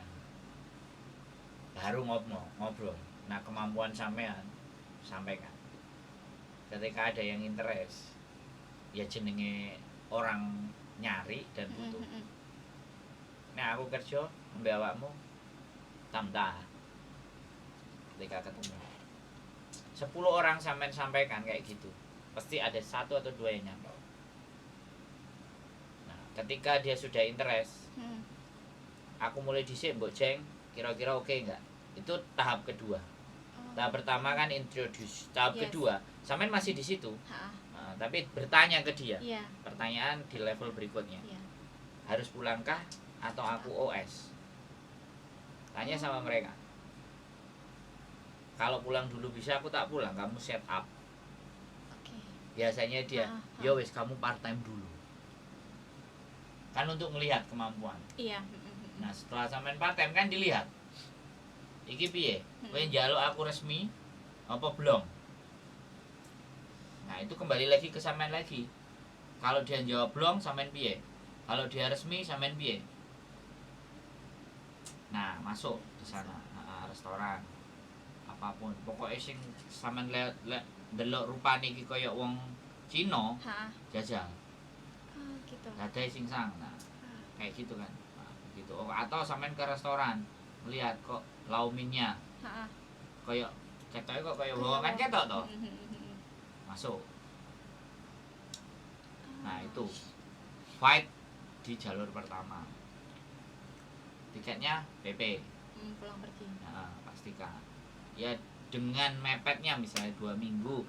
Baru ngobrol. Nah, kemampuan sampean sampaikan. Ketika ada yang interest, ya jenenge orang nyari dan butuh. Nah, aku kerja ambil awakmu tamta. Ketika ketemu 10 orang sampean sampaikan kayak gitu, pasti ada 1 atau 2 yang nyambung. Nah, ketika dia sudah interest, aku mulai dhisik mbok Jeng, kira-kira oke enggak? Itu tahap kedua. Tahap pertama kan introduce, tahap Yes. kedua sampean masih di situ. Heeh. Nah, tapi bertanya ke dia. Iya, Pertanyaan di level berikutnya. iya. Harus pulangkah atau aku OS? Tanya sama mereka. Kalau pulang dulu bisa, aku tak pulang, kamu set up. Oke. Biasanya dia, Ah, yo wes kamu part time dulu. Kan untuk melihat kemampuan. Iya. Nah, setelah sampean part time kan dilihat. Iki piye? Kowe njaluk aku resmi apa belum? Nah, itu kembali lagi ke sampean lagi. Kalau dia jawab belum, sampean piye? Kalau dia resmi, sampean piye? Nah, masuk di sana. Nah, restoran apapun. Pokoknya sing sampean lek ndelok rupane iki kaya wong Cina, Ha. jajal. Oh, gitu. Ada sing sang. Nah, Ah, kayak gitu kan. Nah, gitu. Oh, atau sampean ke restoran, melihat kok lauminnya ha. kaya ketoknya kok kaya bawang ketok toh. Masuk. Nah, itu fight di jalur pertama. Tiketnya PP. Pulang pergi. Nah, pastikan. Ya dengan mepetnya misalnya 2 minggu,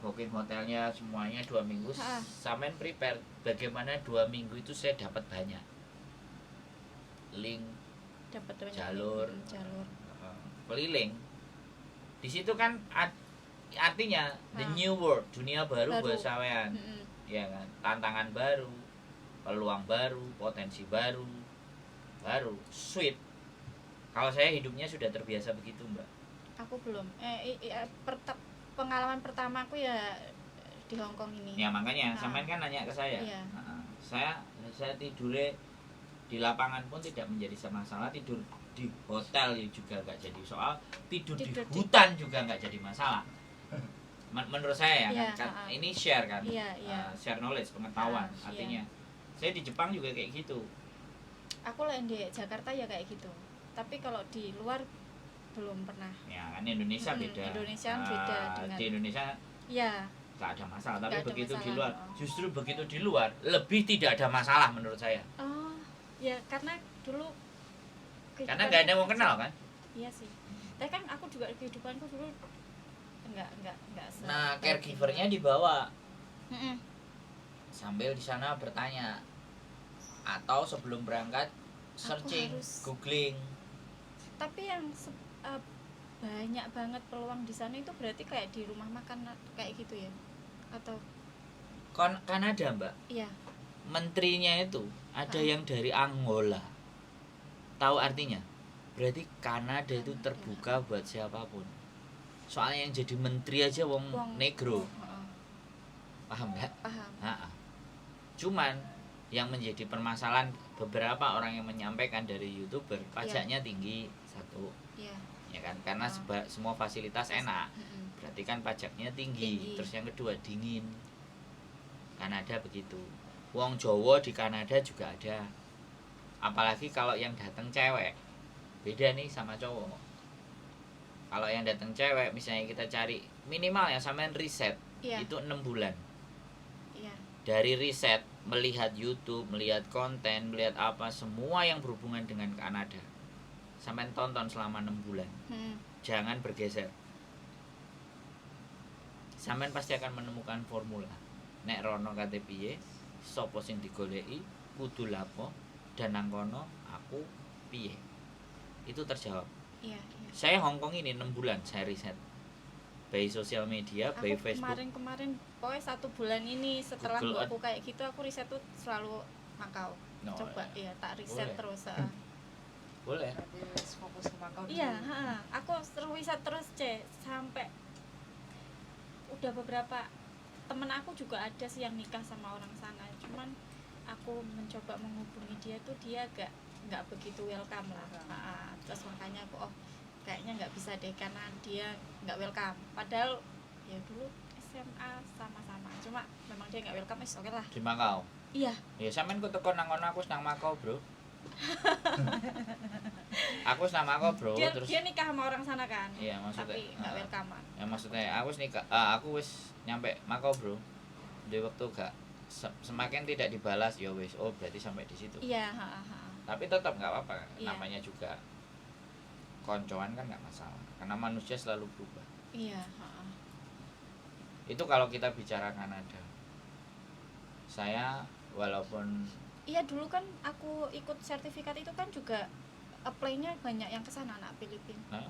booking hotelnya semuanya 2 minggu, Ha. sampean prepare bagaimana 2 minggu itu saya dapat banyak link Dapat banyak Jalur. jalur. keliling. Di situ kan artinya the Ha. new world, dunia baru Baru. buat sampean. Ya kan, tantangan baru, peluang baru, potensi baru, sweet. Kalau saya hidupnya sudah terbiasa begitu, Mbak. Aku belum. Pengalaman pertamaku ya di Hong Kong ini. Ya makanya Ha. sampean kan nanya ke saya. Iya. Saya tidurnya di lapangan pun tidak menjadi masalah, tidur di hotel ya juga nggak jadi soal, tidur di Tidur di- hutan juga nggak jadi masalah. Menurut saya ya Iya, kan, ha. ini share kan, Iya, iya. share knowledge, pengetahuan. Iya. Artinya saya di Jepang juga kayak gitu. Aku lah di Jakarta ya kayak gitu. Tapi kalau di luar belum pernah. Ya kan Indonesia beda. Indonesia beda dengan- Di Indonesia Iya. nggak ada masalah, tapi Nggak ada begitu di masalah, luar, oh. justru begitu di luar lebih tidak ada masalah menurut saya. Oh, ya karena dulu Karena nggak ada yang mau kenal kan. Iya sih. Tapi kan aku juga kehidupanku dulu enggak Nah, caregivernya dibawa Mm-mm. sambil di sana bertanya, atau sebelum berangkat searching, harus- googling. Tapi yang banyak banget peluang di sana itu berarti kayak di rumah makan kayak gitu ya? Atau Kanada, Mbak, iya. menterinya itu ada Ah. yang dari Angola. Tahu artinya? Berarti Kanada itu Kanada. terbuka buat siapapun. Soalnya yang jadi menteri aja wong negro. Heeh, Paham nggak? paham. Ha-ha. Cuman yang menjadi permasalahan, beberapa orang yang menyampaikan dari YouTuber, pajaknya tinggi satu, Iya. ya kan? Karena Ah. semua fasilitas enak. Mm-mm. Berarti kan pajaknya tinggi. Tinggi. Terus yang kedua dingin. Kanada begitu. Wong Jawa di Kanada juga ada. Apalagi kalau yang datang cewek. Beda nih sama cowok. Kalau yang datang cewek, misalnya kita cari minimal yang sampean riset, Iya. itu 6 bulan. Iya. Dari riset, melihat YouTube, melihat konten, melihat apa, semua yang berhubungan dengan Kanada. Sampean tonton selama 6 bulan. Mm. Jangan bergeser. Sampean pasti akan menemukan formula. Nek rono kate piye, sapa sing digoleki, kudu lapo, dan nang kono aku piye. Itu terjawab. Iya, iya. Saya Hongkong ini 6 bulan saya riset. By sosial media, by Aku Facebook. kemarin pokoknya 1 bulan ini setelah Google aku kayak gitu aku riset tuh selalu Makau. No, Coba ya tak riset Boleh. terus. Boleh. Berarti fokus ke Makau Iya, dulu. aku terus riset terus sampai udah beberapa temen aku juga ada sih yang nikah sama orang sana. Cuman aku mencoba menghubungi dia tuh dia nggak begitu welcome lah. Terus makanya aku kayaknya nggak bisa deh karena dia nggak welcome. Padahal ya dulu SMA sama-sama. Cuma memang dia nggak welcome. Oke lah. Di Makau. Iya. Ya sampean ku teko nang kono, aku wis nang Makau, Bro. Aku wis nang Makau, Bro. Dia, Terus dia nikah sama orang sana kan. iya maksudnya. Tapi nggak welcome. Ya maksudnya aku wis nikah, aku wis nyampe Makau, Bro. Di waktu gak semakin tidak dibalas ya wis, oh berarti sampai di situ. Iya. Tapi tetap nggak apa-apa, Iya. namanya juga koncoan kan nggak masalah, karena manusia selalu berubah. Iya. Itu kalau kita bicara Kanada. Saya walaupun Iya dulu kan aku ikut sertifikat itu kan juga apply-nya banyak yang kesana anak Filipina.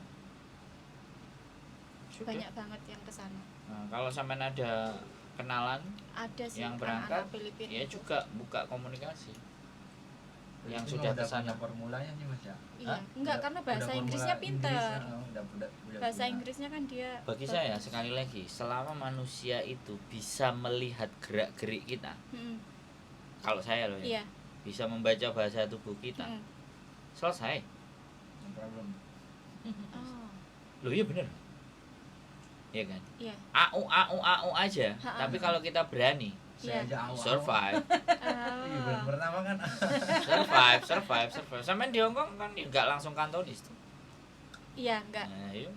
sudah, Banyak banget yang kesana. nah, kalau sampean ada kenalan Ada sih yang anak-anak berangkat, Filipina ya itu. juga buka komunikasi. Yang Itu sudah udah kesana. punya formulanya nih Mas ya. Iya, Hah? enggak karena bahasa Udah Inggrisnya formula pinter. Inggris, udah Bahasa punya. Inggrisnya kan dia Bagi saya sekali lagi, selama manusia itu bisa melihat gerak-gerik kita, Mm-mm. kalau saya loh ya, Iya. bisa membaca bahasa tubuh kita, Mm-mm. selesai. No problem. Oh. Loh iya bener. Iya kan? Iya. AU aja. Ha-ha. Tapi kalau kita berani Saya Iya. aja awal. survive, Iya, bulan pertama kan. survive. Sampai di Hongkong kan nggak langsung kantonis tuh. Iya, enggak. Nah, iya.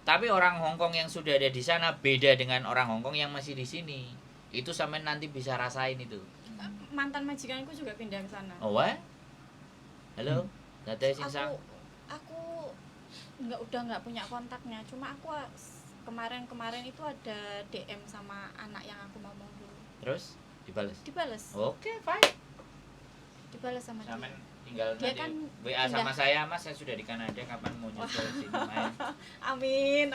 Tapi orang Hongkong yang sudah ada di sana beda dengan orang Hongkong yang masih di sini. Itu sampai nanti bisa rasain itu. Mantan majikanku juga pindah ke sana. Oh, wah? Halo, Dada sing sang. Aku udah nggak punya kontaknya. Cuma aku kemarin itu ada DM sama anak yang aku ngomong dulu. Terus dibales. Dibales. Oke, fine. Dibales sama dia. Sampai tinggal Dia nanti kan WA sama pindah. saya, Mas, saya sudah di Kanada, kapan mau nyusul sini main? Amin.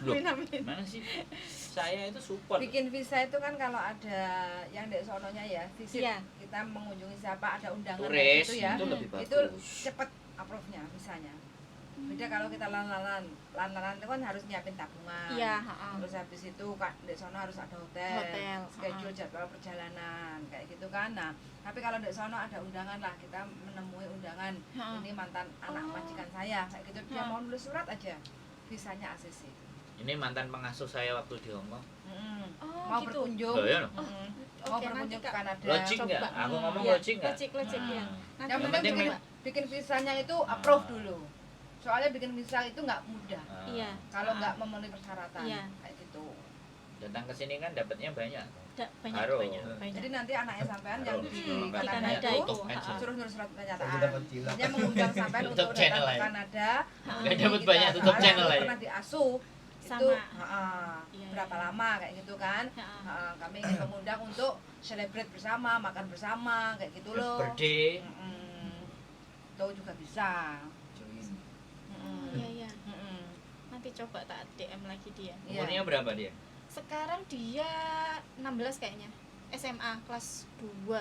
Loh, Mana sih? Saya itu support. Bikin visa itu kan kalau ada yang dari sononya ya, visit Iya. kita mengunjungi siapa, ada undangan Turis kayak gitu ya. itu lebih bagus. Itu cepet approve-nya visanya. Beda kalau kita lan-lanan itu kan harus nyiapin tabungan. Iya, heeh. Terus habis itu kan di sono harus ada hotel, Hotel, schedule jadwal perjalanan kayak gitu kan. Nah, tapi kalau di sono ada undangan lah, kita menemui undangan. Heeh. Ini mantan anak Oh. majikan saya kayak gitu, dia Heeh. mau nulis surat aja. Visanya ACC. Ini mantan pengasuh saya waktu di Hongkong. Oh, Mau gitu. berkunjung. Oh, iya. Mau Oke, berkunjung nanti ke Kak. Kanada. Lodging nggak? coba. Aku ngomong Iya, lodging nggak? lodging, ya. Nah. Nanti Yang Yang penting penting bikin visanya itu approve dulu. Soalnya bikin visa itu nggak mudah. Nah, Iya. Kalau nggak memenuhi persyaratan Iya. kayak gitu. datang ke sini kan dapatnya banyak. banyak Harus. banyak. Jadi nanti anaknya sampean yang Harus. di Di Kanada Kanada itu itu, suruh nulis surat Saya pernyataan. dapat cilat. Dia mengundang sampean Tutup untuk datang channel ke aja. Kanada. Nggak Jadi dapat kita- banyak, tutup soalnya channel aku aja. pernah diasuh itu Sama. iya, Iya, berapa iya. lama kayak gitu kan. Kami ingin mengundang untuk celebrate bersama, makan bersama kayak gitu loh. Birthday. Itu juga bisa. Join. Iya, iya. Mm-mm. Nanti coba tak DM lagi dia. Iya. Umurnya berapa dia? Sekarang dia 16 kayaknya. SMA kelas 2.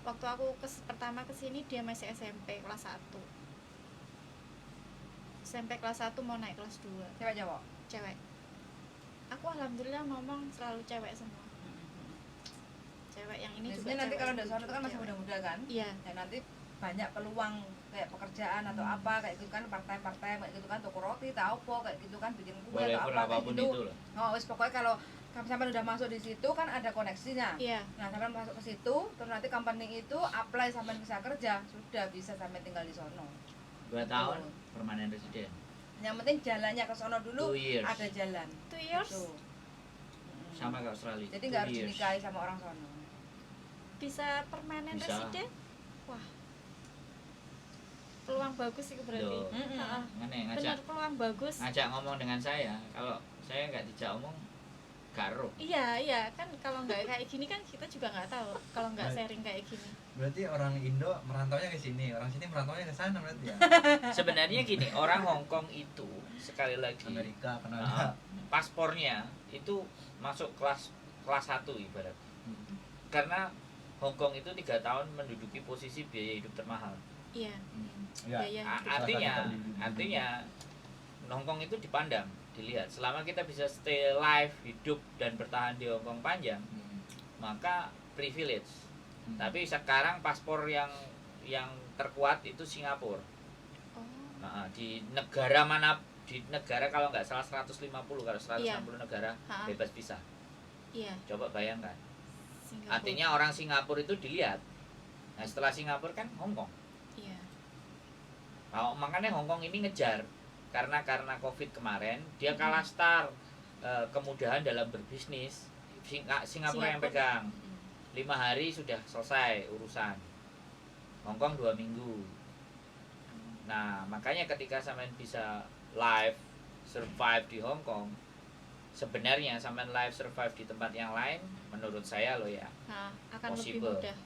Waktu aku pertama kesini dia masih SMP kelas 1. SMP kelas 1 mau naik kelas 2. Cewek cowok. Cewek. Aku alhamdulillah ngomong selalu cewek semua. Cewek yang ini juga. Biasanya nanti cewek, kalau udah itu sono itu kan masih cewek. muda-muda kan. Iya. Dan nanti banyak peluang kayak pekerjaan atau apa kayak gitu kan, part-time kayak gitu kan, toko roti tahu apa kayak gitu kan, bikin kue Boleh atau apa kayak apapun gitu. itu loh. Oh, wis pokoknya kalau sampai udah masuk di situ kan ada koneksinya. Iya. Nah, sampai masuk ke situ, terus nanti company itu apply sampai bisa kerja, sudah bisa sampai tinggal di sono. 2 tahun permanen residen. Yang penting jalannya ke sono dulu 2 years. ada jalan. 2 years Gitu. Sama kayak Australia. Jadi nggak 2 harus years. dinikahi sama orang sono. bisa permanen Bisa. residen. Wah. Peluang bagus sih berarti. Loh. Heeh. Ngene Benar ngajak peluang bagus. ngomong dengan saya. Kalau saya nggak dijak omong, karo. Iya kan kalau nggak kayak gini kan kita juga nggak tahu kalau nggak sharing kayak gini. Berarti orang Indo merantaunya ke sini, orang sini merantaunya ke sana berarti ya. Sebenarnya gini, orang Hong Kong itu sekali lagi Amerika, ah, Kanada. paspornya itu masuk kelas 1 ibarat. Karena Hong Kong itu 3 tahun menduduki posisi biaya hidup termahal. Iya. Ya. Biaya hidup. Artinya Hong Kong itu dipandang, dilihat. Selama kita bisa stay live, hidup dan bertahan di Hong Kong panjang, maka privilege. Tapi sekarang paspor yang terkuat itu Singapura. Oh. Nah, di negara mana, di negara kalau nggak salah 150, kalau 160 negara Ha-ha. bebas visa. Iya. Coba bayangkan. Singapura. Artinya orang Singapura itu dilihat. Nah, setelah Singapura kan Hong Kong. Iya. Nah, makanya Hong Kong ini ngejar karena Covid kemarin dia kalah start kemudahan dalam berbisnis. Singapura yang pegang. 5 hari sudah selesai urusan. Hong Kong 2 minggu. Nah, makanya ketika sampean bisa live survive di Hong Kong, sebenarnya sampean live survive di tempat yang lain, menurut saya loh ya, Nah, akan lebih possible, mudah.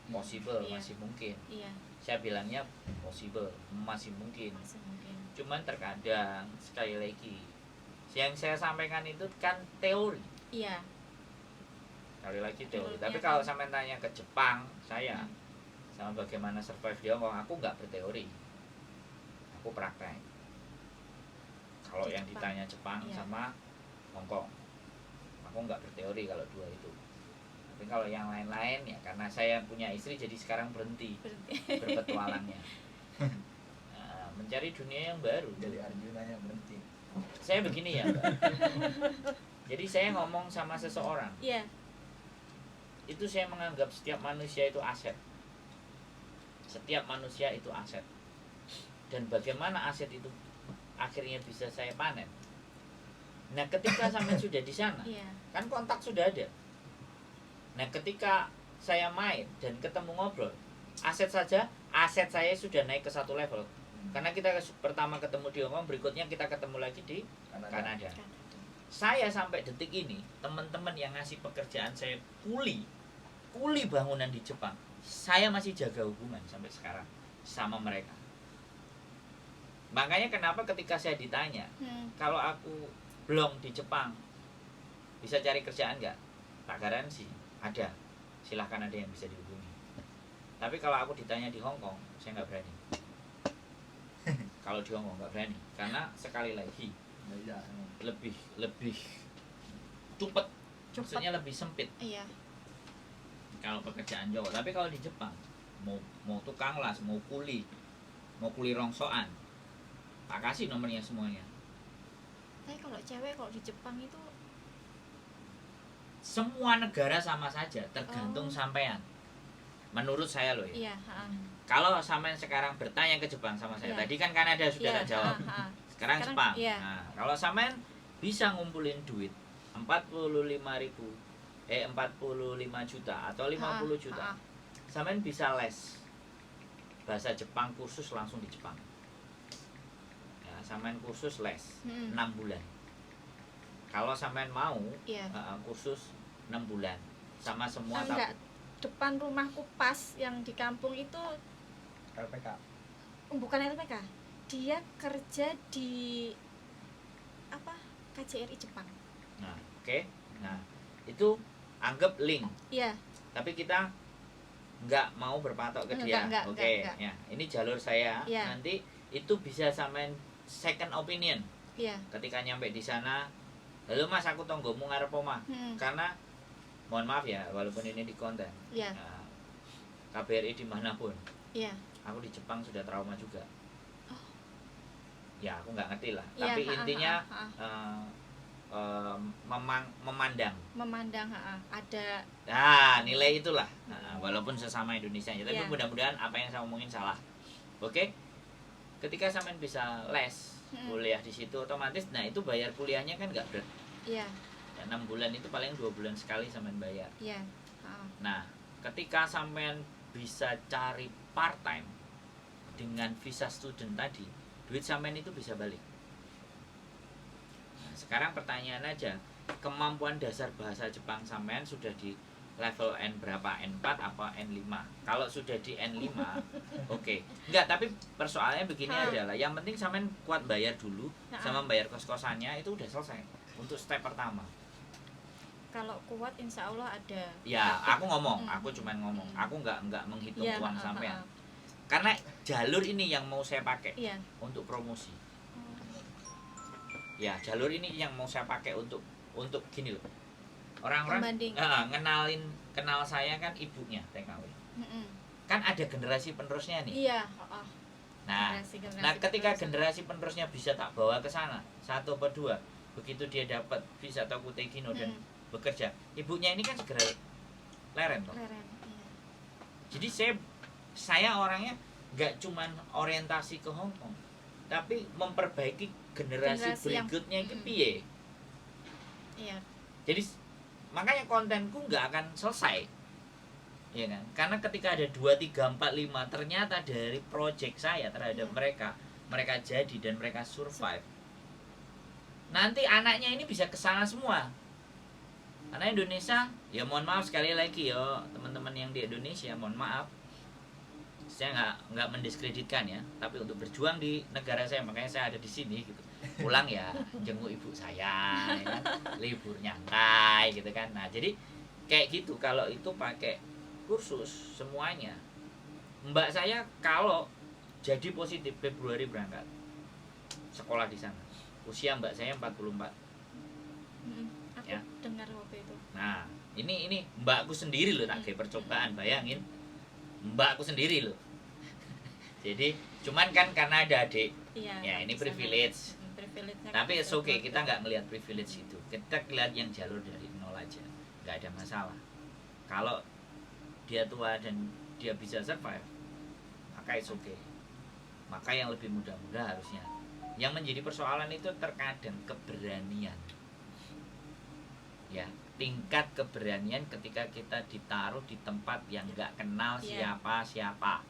Iya. masih mungkin. Iya, Saya bilangnya possible, masih mungkin. masih mungkin. Cuman terkadang sekali lagi yang saya sampaikan itu kan teori, Iya. sekali lagi teori. Menurutnya Tapi kan- kalau sampai tanya ke Jepang, saya sama bagaimana survive di Hong Kong, aku nggak berteori, aku praktek. Kalau Di yang Jepang. ditanya Jepang Iya. sama Hong Kong, aku nggak berteori kalau dua itu. Tapi kalau yang lain-lain ya karena saya punya istri jadi sekarang berhenti Berarti berpetualangnya. Nah, mencari dunia yang baru. Jadi Arjunanya berhenti. Saya begini ya, Mbak. Jadi saya ngomong sama seseorang, Iya. itu saya menganggap setiap manusia itu aset. Setiap manusia itu aset. Dan bagaimana aset itu akhirnya bisa saya panen? Nah, ketika sampai sudah di sana, Iya. kan kontak sudah ada. Nah, ketika saya main dan ketemu ngobrol, aset saya sudah naik ke satu level. Karena kita pertama ketemu di Hong Kong, berikutnya kita ketemu lagi di Kanada. Saya sampai detik ini, teman-teman yang ngasih pekerjaan saya kuli bangunan di Jepang, saya masih jaga hubungan sampai sekarang sama mereka. Makanya kenapa ketika saya ditanya, kalau aku belum di Jepang, bisa cari kerjaan nggak? Tak garansi, ada. Silahkan, ada yang bisa dihubungi. Tapi kalau aku ditanya di Hong Kong, saya nggak berani. Kalau di Hong Kong nggak berani, karena sekali lagi Iya. lebih cepet, maksudnya lebih sempit Iya. kalau pekerjaan Jawa. Tapi kalau di Jepang, mau tukang las, mau kuli rongsokan, tak kasih nomornya semuanya. Tapi kalau cewek kalau di Jepang itu Semua negara sama saja, tergantung sampean. Menurut saya loh ya. iya, Kalau sampean sekarang bertanya ke Jepang sama saya, Iya. tadi kan Kanada sudah Iya, tak jawab. Sekarang Jepang. iya. Nah, kalau sampean bisa ngumpulin duit 45 juta atau 50 juta, sampean bisa les bahasa Jepang kursus langsung di Jepang. Ya, sampean kursus les 6 bulan. Kalau sampean mau Iya. kursus 6 bulan sama semua Enggak, depan rumahku pas yang di kampung itu LPK. bukan LPK. Dia kerja di apa? KJRI Jepang. Nah, oke. Nah, itu anggap link. Iya. Tapi kita nggak mau berpatok ke dia. Enggak, Oke, enggak. ya. Ini jalur saya. Iya. Nanti itu bisa sampean second opinion. Iya. Ketika nyampe di sana, halo Mas, aku tonggomu ngarep omah. Karena mohon maaf ya, walaupun ini di konten. Iya. Nah, KBRI dimanapun, Iya. aku di Jepang sudah trauma juga. Oh. Ya, aku nggak ngerti lah. Iya, Tapi intinya memandang. memandang ada Nah, nilai itulah. Nah, walaupun sesama Indonesia, tapi Iya. mudah-mudahan apa yang saya omongin salah. Oke? Ketika sampean bisa les, kuliah di situ otomatis, nah itu bayar kuliahnya kan nggak berat. iya, Ya, 6 bulan itu paling 2 bulan sekali sampean bayar. iya. Nah, ketika sampean bisa cari part time dengan visa student tadi, duit sampean itu bisa balik. Nah, sekarang pertanyaan aja, kemampuan dasar bahasa Jepang sampean sudah di level N berapa? N4 apa N5? Kalau sudah di N5, oke. Enggak, tapi persoalannya begini adalah, yang penting sampean kuat bayar dulu sama bayar kos-kosannya, itu udah selesai untuk step pertama. Kalau kuat insya Allah ada. Ya, aku ngomong, aku cuman ngomong. Aku nggak menghitung Iya, uang sampean. Karena jalur ini yang mau saya pakai Iya. untuk promosi. Ya, jalur ini yang mau saya pakai untuk gini loh. Orang-orang Pembanding. kenal saya kan ibunya TKW. Kan ada generasi penerusnya nih. Iya. Nah, ketika generasi penerusnya bisa tak bawa ke sana, satu atau dua, begitu dia dapat visa atau Kutegino dan bekerja, ibunya ini kan segera leren toh. Leren, iya. Jadi saya orangnya nggak cuman orientasi ke Hong Kong, tapi memperbaiki generasi berikutnya itu piye. Iya. Jadi makanya kontenku nggak akan selesai, ya kan? Karena ketika ada 2, 3, 4, 5 ternyata dari project saya terhadap mereka jadi dan mereka survive, nanti anaknya ini bisa kesana semua. Karena Indonesia, ya mohon maaf sekali lagi yo teman-teman yang di Indonesia, mohon maaf, saya nggak mendiskreditkan ya, tapi untuk berjuang di negara saya, makanya saya ada di sini gitu. Pulang ya jenguk ibu saya, ya kan? Libur nyantai gitu kan. Nah jadi kayak gitu, kalau itu pakai kursus semuanya. Mbak saya kalau jadi positif Februari berangkat sekolah di sana, usia mbak saya 44. Aku Ya. dengar waktu itu. Nah, ini mbakku sendiri loh, tak kayak percobaan, bayangin. Mbakku sendiri loh. Jadi Cuman kan karena ada adik, Iya. ya ini di sana. privilege. Privilege-nya Tapi kan it's okay, ada kita nggak melihat privilege itu. Kita lihat yang jalur dari nol aja, nggak ada masalah. Kalau dia tua dan dia bisa survive, maka it's okay. Maka yang lebih muda-muda harusnya. Yang menjadi persoalan itu terkadang keberanian. Ya, tingkat keberanian ketika kita ditaruh di tempat yang nggak kenal Iya. siapa-siapa.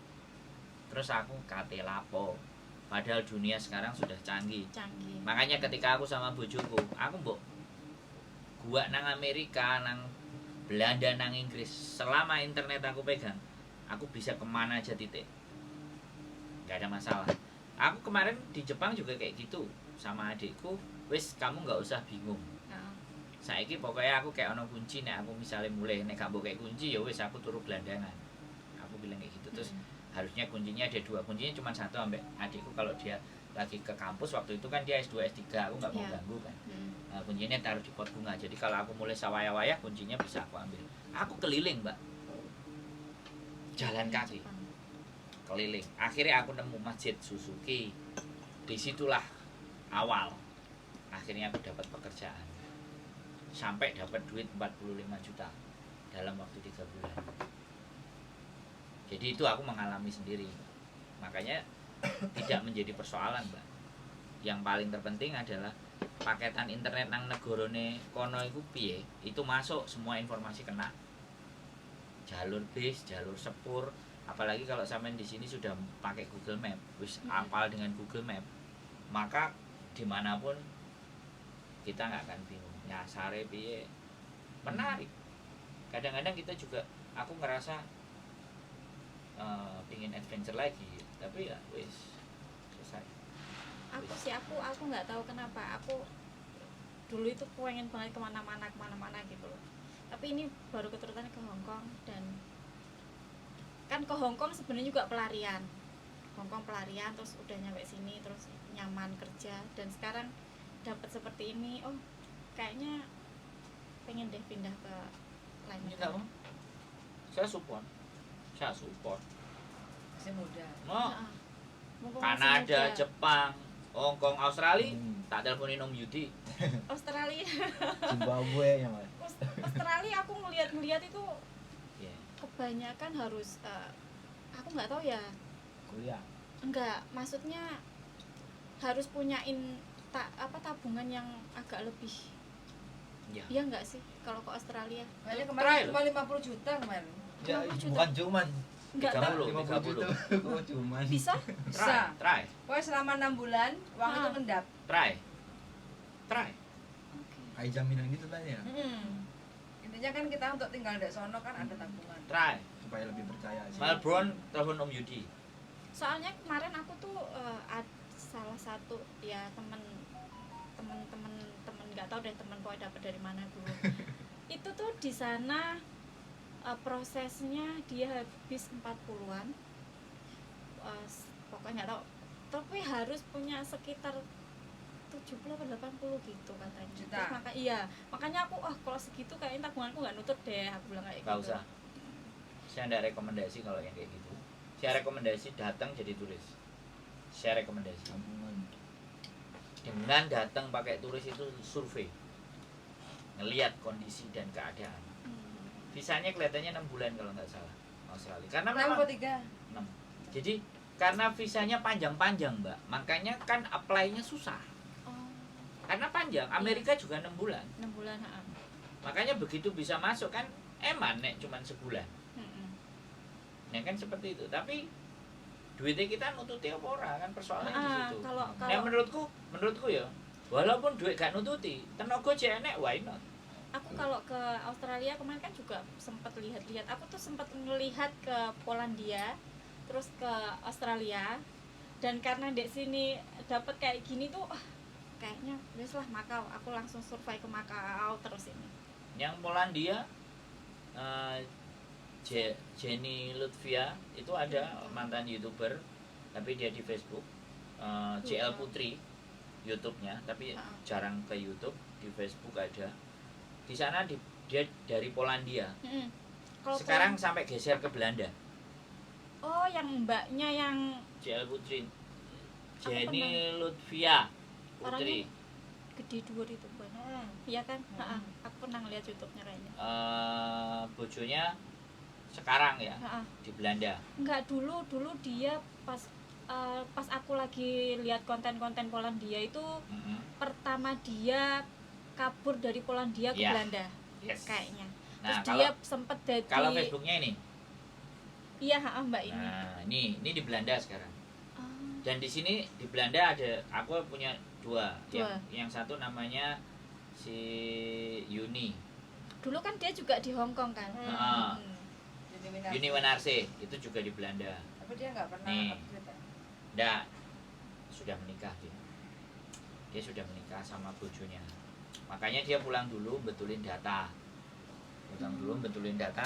Terus aku kate lapo. Padahal dunia sekarang sudah canggih. canggih. Makanya ketika aku sama bojoku, aku mbok gua nang Amerika, nang Belanda, nang Inggris, selama internet aku pegang, aku bisa kemana aja titik, nggak ada masalah. Aku kemarin di Jepang juga kayak gitu sama adikku, wis kamu nggak usah bingung. Heeh. Saiki pokoknya aku kayak ono kunci, nek aku misalnya mulai nek gak mbok kayak kunci ya wis aku turu gelandangan. Aku bilang kayak gitu. Terus harusnya kuncinya ada 2, kuncinya cuma 1 ambek adikku kalau dia lagi ke kampus. Waktu itu kan dia S2 S3, aku nggak mau Iya. ganggu kan. Hmm. Kuncinya taruh di pot bunga, jadi kalau aku mulai sawaya-waya kuncinya bisa aku ambil. Aku keliling mbak, jalan kaki Jepang. keliling. Akhirnya aku nemu masjid Suzuki, disitulah awal akhirnya aku dapat pekerjaan sampai dapat duit 45 juta dalam waktu 3 bulan. Jadi itu aku mengalami sendiri, makanya tidak menjadi persoalan mbak. Yang paling terpenting adalah paketan internet nang negarane kono iku piye, itu masuk semua informasi kena. Jalur bis, jalur sepur, apalagi kalau sampean di sini sudah pakai Google Map, wis hafal dengan Google Map, maka dimanapun kita nggak akan bingung nyasare piye. Menarik. Kadang-kadang kita juga, aku ngerasa pingin adventure lagi, tapi ya wis selesai. Aku nggak tahu kenapa aku dulu itu pengen banget kemana-mana gitu loh. Tapi ini baru keturutannya ke Hong Kong, dan kan ke Hong Kong sebenarnya juga pelarian. Hong Kong pelarian, terus udah nyampe sini, terus nyaman kerja, dan sekarang dapat seperti ini. Oh, kayaknya pengen deh pindah ke lain Ini negara. tahu? Saya support. Masih muda. No, Heeh. Mumpung masih Kanada, muda. Jepang, Hong Kong, Australia, tak teleponin Om Yudi. Australia. Zimbabwe yang mana? Australia aku ngeliat itu Ya. kebanyakan harus aku nggak tahu ya, Kuliah. enggak, maksudnya harus punyain tabungan yang agak lebih, Ya. iya nggak sih kalau ke Australia? Makanya Try kemarin loh. cuma 50 juta kemarin. Ya, 50 juta. bukan cuman Nggak 30. tahu, 50 juta. Oh, cuman. bisa. Bisa. Try. Pokoknya selama 6 bulan uang itu ngendap. Try. Kayak jaminan gitu tadi ya, Intinya kan kita untuk tinggal di sono kan ada tabungan. Try. supaya lebih percaya sih. Melbourne, telepon Om Yudi. Soalnya kemarin aku tuh salah satu ya temen nggak tahu deh temen pokoknya dapat dari mana dulu. Itu tuh di sana prosesnya dia habis 40-an, pokoknya nggak tahu, tapi harus punya sekitar 70 atau 80 gitu katanya. Juta. Terus makanya aku kalau segitu kayaknya tabunganku nggak nutut deh, aku bilang kayak Gak gitu. usah. Saya tidak rekomendasi kalau yang kayak gitu. Saya rekomendasi datang jadi turis. Saya rekomendasi. Tabungan. Dengan datang pakai turis itu survei, ngelihat kondisi dan keadaan. Visanya kelihatannya 6 bulan kalau nggak salah Australia. Karena memang 63. 6. Jadi karena visanya panjang-panjang mbak, makanya kan apply-nya susah. Oh, Karena panjang. Amerika juga 6 bulan. 6 bulan. Makanya begitu bisa masuk kan eman nek cuman sebulan. Ya kan seperti itu. Tapi duitnya kita nututi apa ora kan persoalannya di situ. Kalau Nah menurutku ya, walaupun duit gak nututi, tenaga aja enek, why not? aku kalau ke Australia kemarin kan juga sempat lihat-lihat. Aku tuh sempat melihat ke Polandia, terus ke Australia, dan karena di sini dapat kayak gini tuh, kayaknya wes lah Makau. Aku langsung survei ke Makau terus ini. Yang Polandia, Jenny Lutvia itu ada mantan YouTuber, tapi dia di Facebook, JL Putri YouTube-nya, tapi jarang ke YouTube. Di Facebook ada. Di sana dia dari Polandia. Kalau Sekarang sampai geser ke Belanda. oh, yang mbaknya yang JL Putri. Jenny Lutfia Putri. Gede dhuwur itu bukan. Iya kan? Heeh. Aku pernah ngeliat YouTube-nya kayaknya. Bojonya sekarang ya Heeh. di Belanda. Enggak, dulu dia pas aku lagi lihat konten-konten Polandia itu Mm-mm. pertama dia kabur dari Polandia ke Iya. Belanda Yes. kayaknya. Nah, Terus dia sempet jadi kalau Facebooknya ini. iya, Mbak ini. Nah, ini di Belanda sekarang. Oh, Dan di sini di Belanda ada aku punya dua. Dua. Yang satu namanya si Yuni. dulu kan dia juga di Hong Kong kan. Nah, Jadi minat. Yuni Wenarse itu juga di Belanda. Tapi dia nggak pernah Nih. upgrade ya. Nggak, sudah menikah dia. Dia sudah menikah sama bojonya. Makanya dia pulang dulu betulin data.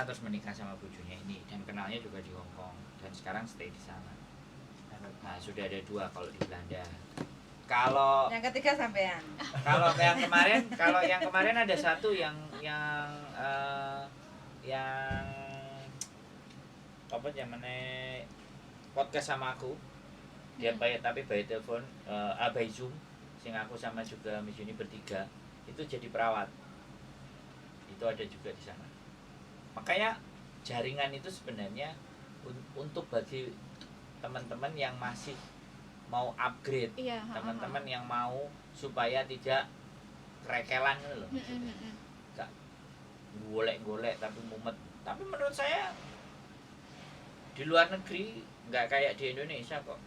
Terus menikah sama bojonya ini dan kenalnya juga di Hong Kong dan sekarang stay di sana. Nah, sudah ada dua kalau di Belanda. Kalau Yang ketiga sampean. kalau yang kemarin ada satu yang apa namanya podcast sama aku. Dia tapi by telepon by Zoom sing aku sama juga Miss Yuni bertiga itu jadi perawat. Itu ada juga di sana. Makanya jaringan itu sebenarnya untuk bagi teman-teman yang masih mau upgrade, Iya, teman-teman yang mau supaya tidak kerekelan gitu loh. Gak golek-golek tapi mumet. Tapi menurut saya di luar negeri nggak kayak di Indonesia kok.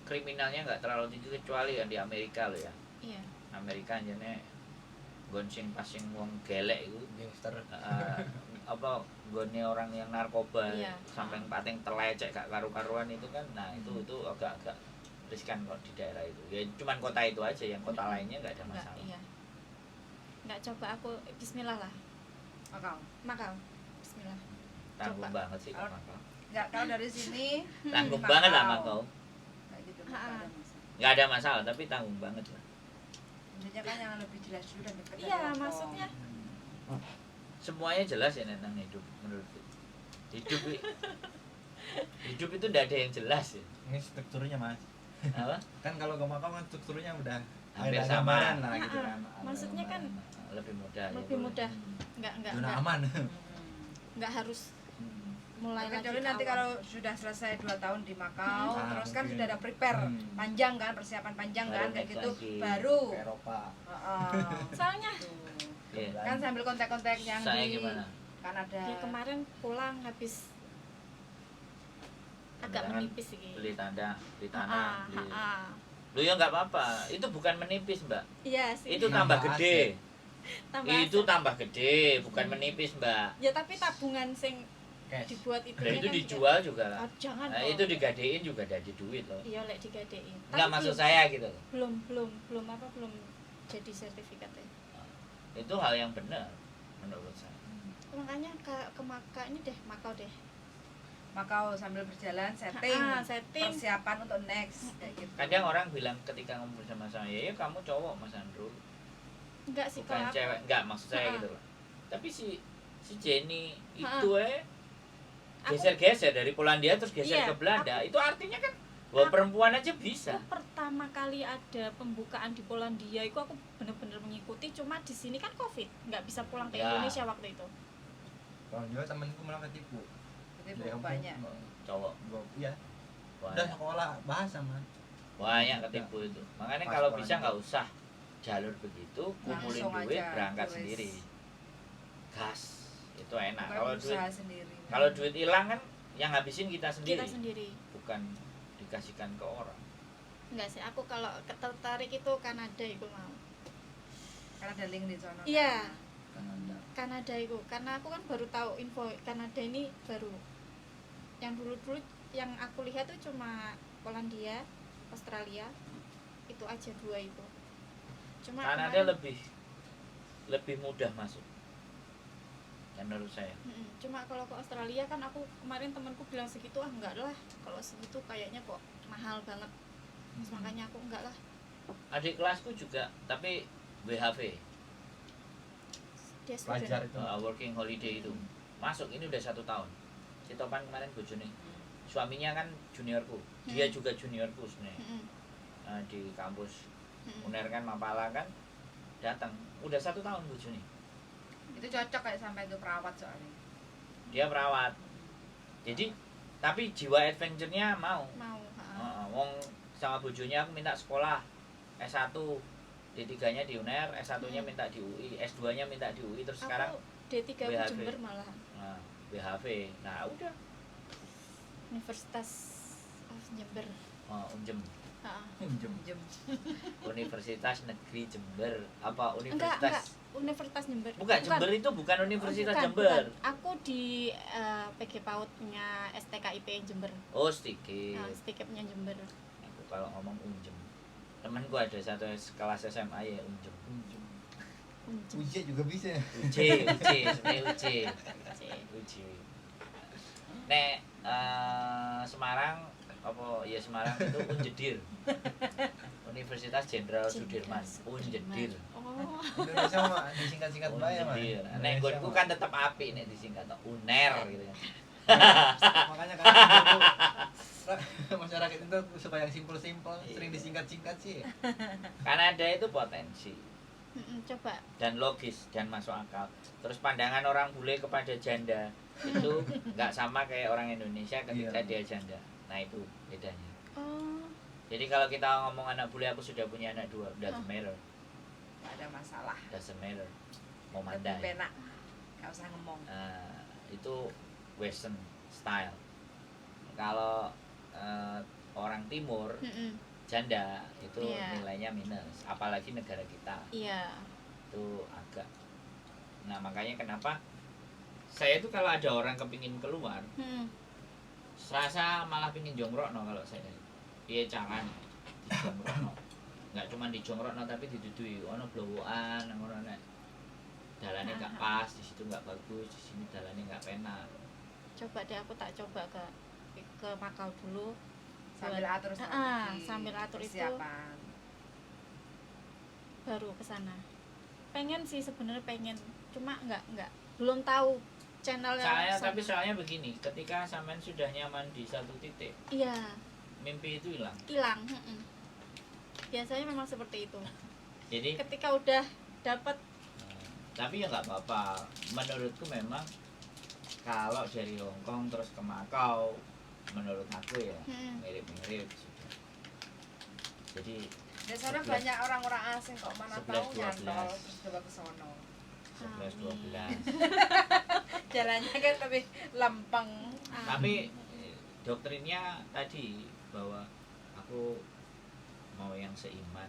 Kriminalnya nggak terlalu tinggi kecuali yang di Amerika loh ya. Iya. Amerika jane gonceng pasing wong gelek itu Gangster. apa gone orang yang narkoba Iya. sampai pating telecek gak karu-karuan itu kan. Nah, itu agak-agak riskan kok di daerah itu. Ya cuman kota itu aja, yang kota lainnya nggak ada Enggak, masalah. iya. Enggak, coba aku bismillah lah. Makau. Bismillah. Tanggung Coba. banget sih Kalau- Makau. Nggak, kalau dari sini Tanggung Makau. banget lah Makau. kayak gitu Ha-ha. nggak ada masalah. Nggak ada masalah tapi tanggung banget lah. Intinya kan yang lebih jelas dulu dan dekat dari Iya, Hong Kong. maksudnya Semuanya jelas ya tentang hidup menurutku. Hidup itu nggak ada yang jelas ya. Ini strukturnya mas. Apa? Kan kalau ke Makau kan strukturnya udah Hampir ada sama. gambaran lah gitu Ha-ha. kan. Ada Maksudnya kan gambaran. Lebih mudah. ya, lebih boleh. mudah. Enggak Zona aman. enggak harus mulai lagi Kecuali nanti awal. kalau sudah selesai 2 tahun di Makau, Ah, terus kan mungkin. sudah ada prepare panjang kan, persiapan panjang Baru kan, kayak next gitu, lagi. baru. Ke Eropa. Soalnya Tuh. Iya. Kan sambil kontak-kontak yang Saya di gimana? Kanada. ya kemarin pulang habis agak Jangan menipis sih. beli tanah, Ah, beli. ah. Lu ya nggak apa-apa. Itu bukan menipis, Mbak. Iya sih. Itu tambah Nambah gede. Tambah Itu aja. tambah gede, bukan menipis, Mbak. Ya tapi tabungan sing Cash. dibuat itu Nah, itu dijual juga. Oh, jangan Nah, kok. itu digadein juga jadi duit loh. Iya lek digadein. Enggak Tapi maksud belum- saya gitu loh. belum jadi sertifikatnya. Itu hal yang benar menurut saya. Makanya ke Makau ini deh, Makau deh. Makau sambil berjalan setting, Setting. persiapan untuk next kayak gitu. Kadang orang bilang ketika ngomong bersama saya, ya kamu cowok Mas Andrew, Enggak sih bukan kalau aku. cewek. Enggak maksud saya Ha-ha. gitu loh. Tapi si Jenny Ha-ha. itu Aku- geser-geser dari Polandia terus geser Iya, ke Belanda. Itu artinya kan bahwa perempuan aja bisa. Aku pertama kali ada pembukaan di Polandia itu aku bener-bener mengikuti, cuma di sini kan Covid, nggak bisa pulang ke Ya. Indonesia waktu itu. Kalau juga temenku malah ketipu. Jadi Dari Hong Kong. banyak. Cowok Iya. Udah banyak, sekolah bahasa mas. banyak ketipu itu. Makanya Pas kalau Polandia. bisa nggak usah jalur begitu, kumpulin Langsung duit aja, berangkat tulis. sendiri. Gas itu enak. Bukan Kalau duit usaha sendiri. kalau duit hilang kan yang habisin kita sendiri, Kita sendiri. bukan dikasihkan ke orang. Enggak sih, aku kalau tertarik itu Kanada itu mau. Karena ada link di sana. Iya. Kanada. Kanada itu, karena aku kan baru tahu info Kanada ini baru. Yang dulu-dulu yang aku lihat tuh cuma Polandia, Australia, itu aja dua itu. Cuma Kanada kemarin- lebih mudah masuk. Ya, menurut saya. Cuma kalau ke Australia kan aku kemarin temanku bilang segitu, ah enggak lah, kalau segitu kayaknya kok mahal banget. Terus makanya aku enggak lah. Adik kelasku juga, tapi WHV, Dia Pelajar student. itu. working holiday itu masuk ini udah 1 tahun. Si Topan kemarin bojone suaminya kan juniorku, dia Hmm. juga juniorku sebenarnya. Mm-mm. Di kampus Mm-mm. UNER kan Mapala kan datang, udah 1 tahun bojone. Itu cocok kayak sampai itu perawat soalnya. Dia perawat. Jadi tapi jiwa adventure-nya mau. Mau. Wong sama bojonya aku minta sekolah S1, D3-nya di UNER, S1-nya minta di UI, S2-nya minta di UI, terus sekarang Aku D3 aku WHV. Jember malahan. BHV. Nah, udah Universitas Jember. Unjem. Heeh. Pinjem. Jem. Universitas Negeri Jember. Apa Enggak. Universitas? Universitas Jember. Bukan, Jember itu bukan Universitas bukan, Jember. bukan. Aku di PG PAUD-nya STKIP Jember. Oh, sedikit. Nah, STKIP-nya Jember. Aku kalau ngomong Unjem. Temanku ada satu kelas SMA ya Unjem. Pinjem. Unjem. Uje juga bisa. Sebenarnya Uji. Nek Semarang apa ya Semarang itu Unjedir. Universitas Jenderal Sudirman. Unjedir. Oh. Indonesia mah disingkat-singkat bae mah. Unjedir. Nek nggonku kan tetap apik nek disingkat UNER gitu kan. Makanya kan masyarakat itu suka yang simpel-simpel, sering disingkat-singkat sih. Kanada itu potensi Coba. dan logis dan masuk akal. Terus pandangan orang bule kepada janda itu nggak sama kayak orang Indonesia ketika Iya. dia janda. Nah itu bedanya. Oh. Jadi kalau kita ngomong anak bule, aku sudah punya anak 2, doesn't matter, Gak ada masalah. doesn't matter. Mau Lebih mandai. penak. Gak usah ngomong. Itu western style. Kalau orang timur Mm-mm. janda itu Iya. nilainya minus, apalagi negara kita Iya. itu agak. Nah makanya kenapa saya itu kalau ada orang kepingin keluar, Mm. serasa malah pingin jongrokno kalau saya. Dia jangan dijongkrokno. Nggak cuma dijongkrokno tapi didudui ono blowokan ngono nek. Dalane nggak pas, di situ nggak bagus, di sini dalane nggak penak. Coba deh aku tak coba ke Makau dulu. Sambil Buat- atur Ah, strategi. sambil atur itu. Persiapan. Baru ke sana. Pengen sih sebenarnya pengen, cuma nggak belum tahu channelnya. Tapi sana. soalnya begini, ketika sampean sudah nyaman di satu titik, Iya, mimpi itu hilang. hilang. Biasanya memang seperti itu. Jadi Ketika udah dapat tapi ya nggak apa-apa. Menurutku memang kalau dari Hongkong terus ke Makau, menurut aku ya mirip-mirip sudah. Jadi Di sana 11. banyak orang-orang asing kok, mana 11, tahu 12. nyantol terus coba ke sono. 11 12. Jalannya kan lebih lempeng. Tapi doktrinnya tadi bahwa aku mau yang seiman.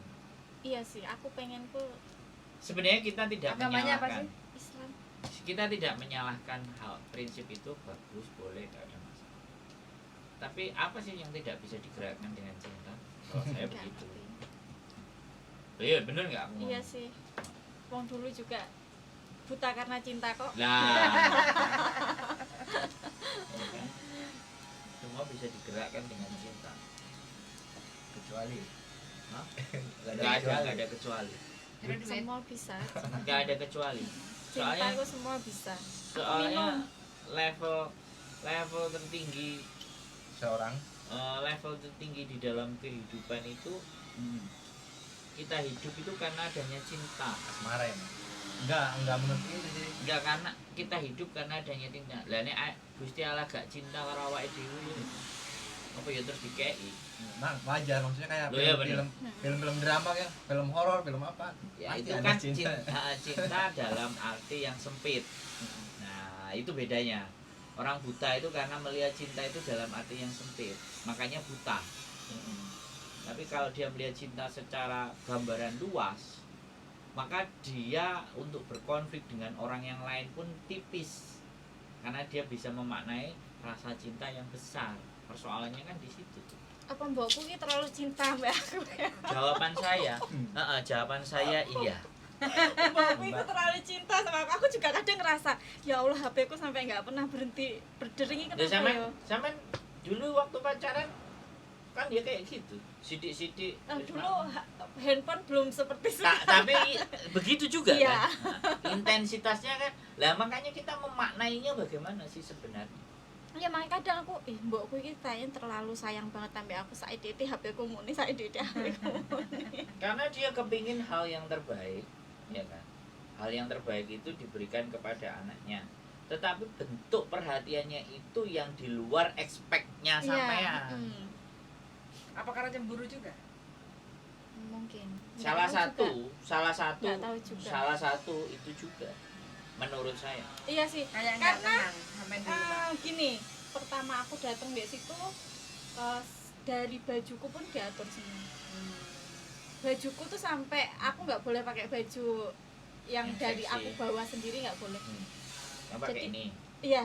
iya sih, aku pengenku Sebenarnya kita tidak Agamanya apa menyalahkan. Islam. Kita tidak menyalahkan hal prinsip itu bagus, boleh, tidak ada masalah. Tapi apa sih yang tidak bisa digerakkan dengan cinta? Kalau saya Nggak begitu. ngerti. Iya bener nggak aku Iya ngomong? sih. Wong dulu juga buta karena cinta kok. Nah, ya kan? Semua bisa digerakkan dengan cinta. Kecuali Hah? nggak Nggak ada kecuali. Cari duit. Semua bisa. Nggak ada kecuali. Cinta Soalnya itu semua bisa. soalnya level tertinggi seorang level tertinggi di dalam kehidupan itu kita hidup itu karena adanya cinta. asmara ya. Enggak menurut itu sih. Enggak, karena kita hidup karena adanya cinta. Lah nek Gusti Allah gak cinta karo awake dhewe apa ya terus dikei. Nah, wajar maksudnya kayak Loh, iya, bener. film drama kan, film horor, film apa? Ya Pasti itu ada kan cinta dalam arti yang sempit. Nah, itu bedanya. Orang buta itu karena melihat cinta itu dalam arti yang sempit, makanya buta. Tapi kalau dia melihat cinta secara gambaran luas, maka dia untuk berkonflik dengan orang yang lain pun tipis, karena dia bisa memaknai rasa cinta yang besar. Persoalannya kan di situ. Apa mbokku ini terlalu cinta mbak aku? Jawaban saya, jawaban saya iya. Mbakku itu terlalu cinta sama aku. Aku juga kadang ngerasa, ya Allah HP ku sampai nggak pernah berhenti berdering. Ya Kenapa ya? sampean dulu waktu pacaran kan dia kayak gitu, sidik-sidik. Dulu handphone belum seperti sekarang. Tapi begitu juga Iya. kan. Intensitasnya kan. Lah makanya kita memaknainya bagaimana sih sebenarnya? Ya makanya kadang aku mbokku iki kayaknya terlalu sayang banget sampai aku saiki HP ku muni, saiki HP ku muni. Karena dia kepingin hal yang terbaik, ya kan? Hal yang terbaik itu diberikan kepada anaknya. Tetapi bentuk perhatiannya itu yang di luar expect-nya sampean. Apa karena cemburu juga? Mungkin. Nggak Salah tahu satu Nggak tahu juga. salah satu itu juga menurut saya. Iya sih. Kayak nggak Karena tenang sampai di rumah. gini, pertama aku datang di situ dari bajuku pun diatur semua. Bajuku tuh sampai aku nggak boleh pakai baju yang dari seksi. aku bawa sendiri, nggak boleh. Yang pakai Jadi- ini. Iya,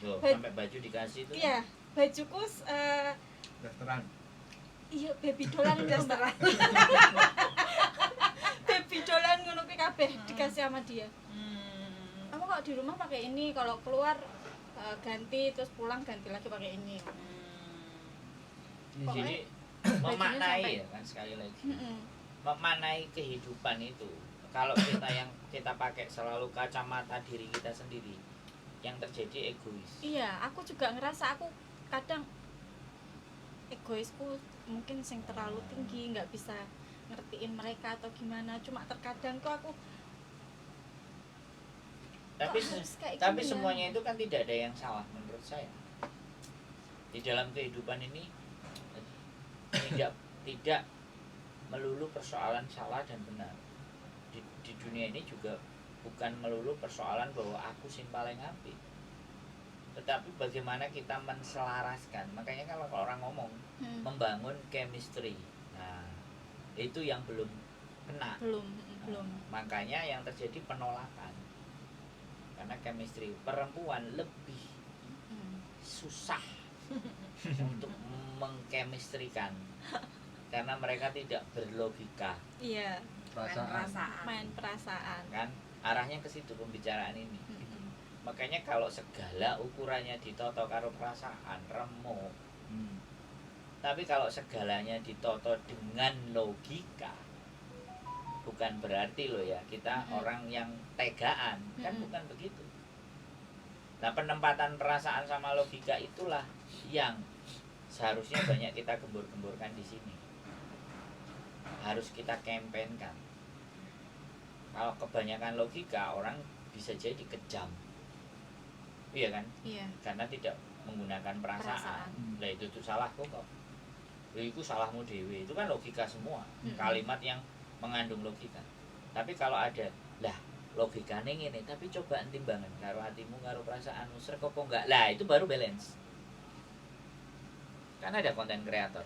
Loh, Baj- sampai baju dikasih itu. iya. Bajuku Restoran. iya baby dolan ngono Mbak. Baby dolan ngono kuwi kabeh dikasih sama dia. Kamu kok di rumah pakai ini, kalau keluar ganti, terus pulang ganti lagi pakai ini. Jadi bajunya memaknai sampai- ya kan sekali lagi. Mm-mm. Memaknai kehidupan itu. Kalau kita pakai selalu kacamata diri kita sendiri, yang terjadi egois. Iya, aku juga ngerasa aku kadang egoisku mungkin sing terlalu tinggi, nggak bisa ngertiin mereka atau gimana. Cuma terkadang kok aku Tapi kok harus kayak tapi gini ya? semuanya itu kan tidak ada yang salah menurut saya. Di dalam kehidupan ini tidak melulu persoalan salah dan benar. Di dunia ini juga bukan melulu persoalan bahwa aku sing paling apik. Tetapi bagaimana kita menselaraskan. Makanya kalau orang ngomong membangun chemistry. Nah, itu yang belum kena. belum. Makanya yang terjadi penolakan. Karena chemistry perempuan lebih susah untuk mengchemistrikan karena mereka tidak berlogika, Iya, Perasaan. main perasaan. kan arahnya ke situ pembicaraan ini. Makanya kalau segala ukurannya ditoto karo perasaan remuk, tapi kalau segalanya ditoto dengan logika, bukan berarti loh ya kita orang yang tegaan, kan bukan begitu. Nah, penempatan perasaan sama logika itulah yang seharusnya banyak kita gembur-gemburkan di sini. Harus kita kampenkan. Kalau kebanyakan logika, orang bisa jadi kejam. Iya kan? Iya. Karena tidak menggunakan perasaan. Lah itu tuh salahku kok. Lha iku salahmu dewe. Itu kan logika semua. Kalimat yang mengandung logika. Tapi kalau ada, lah logikane ngene, tapi coba timbangan karo hatimu karo perasaanmu srek apa enggak. Lah itu baru balance. Kan ada konten kreator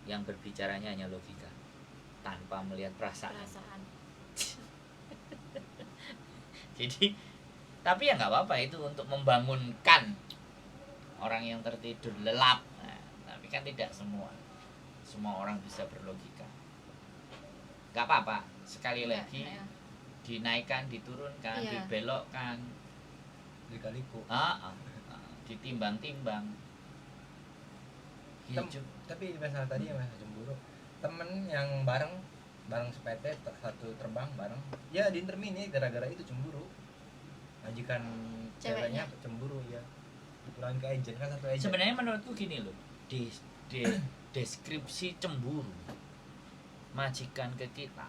yang berbicaranya hanya logika tanpa melihat perasaan. Jadi tapi ya nggak apa-apa itu untuk membangunkan orang yang tertidur lelap. Nah, tapi kan tidak semua orang bisa berlogika. Nggak apa-apa, sekali lagi dinaikkan, diturunkan, Iya. dibelokkan, Dikaliku. ditimbang-timbang. Ya, Tapi masalah tadi yang masalah cemburu, temen yang bareng sepete satu terbang bareng, ya di Intermini gara-gara itu cemburu. Majikan Ceweknya. ceweknya cemburu ya. Dipulangin ke agent kan satu agent. sebenarnya menurutku gini loh, deskripsi cemburu majikan ke kita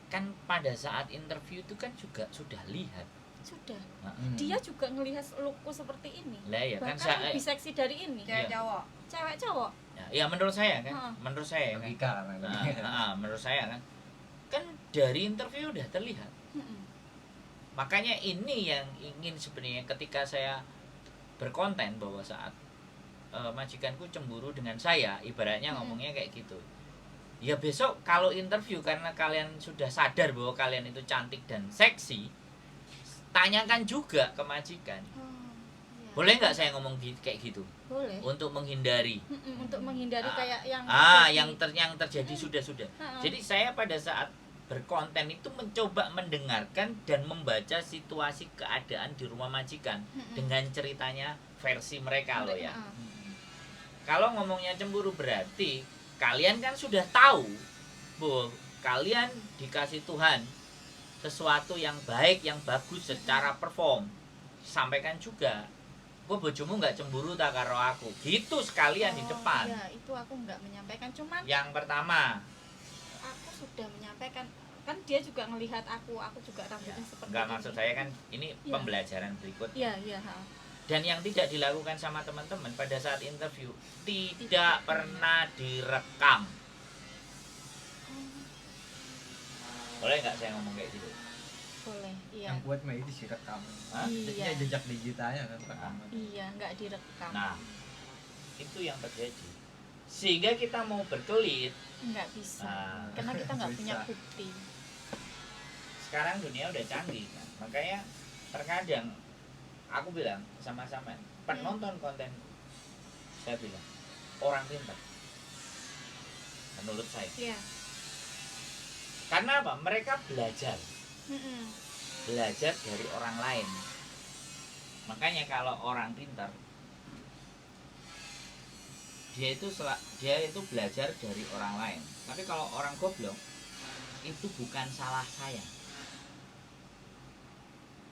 kan pada saat interview itu kan juga sudah lihat. Sudah. Nah, Dia juga ngelihat lookku seperti ini. lah ya kan Bahkan lebih seksi dari ini. Cewek cowok. Cewek cowok. ya menurut saya kan, Heeh. menurut saya kan. logika kan. Menurut saya kan dari interview udah terlihat. Makanya ini yang ingin sebenarnya ketika saya berkonten bahwa saat majikanku cemburu dengan saya, ibaratnya ngomongnya kayak gitu. Ya besok kalau interview karena kalian sudah sadar bahwa kalian itu cantik dan seksi, tanyakan juga ke majikan. Iya. Boleh nggak saya ngomong kayak gitu? Boleh. Untuk menghindari. Untuk menghindari kayak yang Yang terjadi sudah. Heeh. Jadi saya pada saat berkonten itu mencoba mendengarkan dan membaca situasi keadaan di rumah majikan dengan ceritanya versi mereka loh ya. Kalau ngomongnya cemburu berarti kalian kan sudah tahu bahwa kalian dikasih Tuhan sesuatu yang baik, yang bagus secara perform. Sampaikan juga kok bojomu nggak cemburu tak karo aku, gitu sekalian di depan. Ya itu aku nggak menyampaikan, cuman Yang pertama, aku sudah menyampaikan, kan dia juga ngelihat aku juga rambutnya seperti nggak ini. maksud saya kan ini Iya. pembelajaran berikut. Iya iya ha. Dan yang tidak dilakukan sama teman-teman pada saat interview tidak pernah direkam. Boleh nggak saya ngomong kayak gitu? Boleh iya. Yang kuat mah itu sih rekam. Hah? Iya. Jejak digitalnya kan rekaman. Iya nggak direkam. Nah, itu yang terjadi. Sehingga kita mau berkelit, Nggak bisa Nah, karena kita nggak punya bisa. bukti. sekarang dunia udah canggih kan. Makanya terkadang aku bilang sama-sama penonton konten, saya bilang orang pintar menurut saya. Iya. Karena apa? Mereka belajar Mm-mm. belajar dari orang lain. Makanya kalau orang pintar, dia itu belajar dari orang lain. Tapi kalau orang goblok, itu bukan salah saya.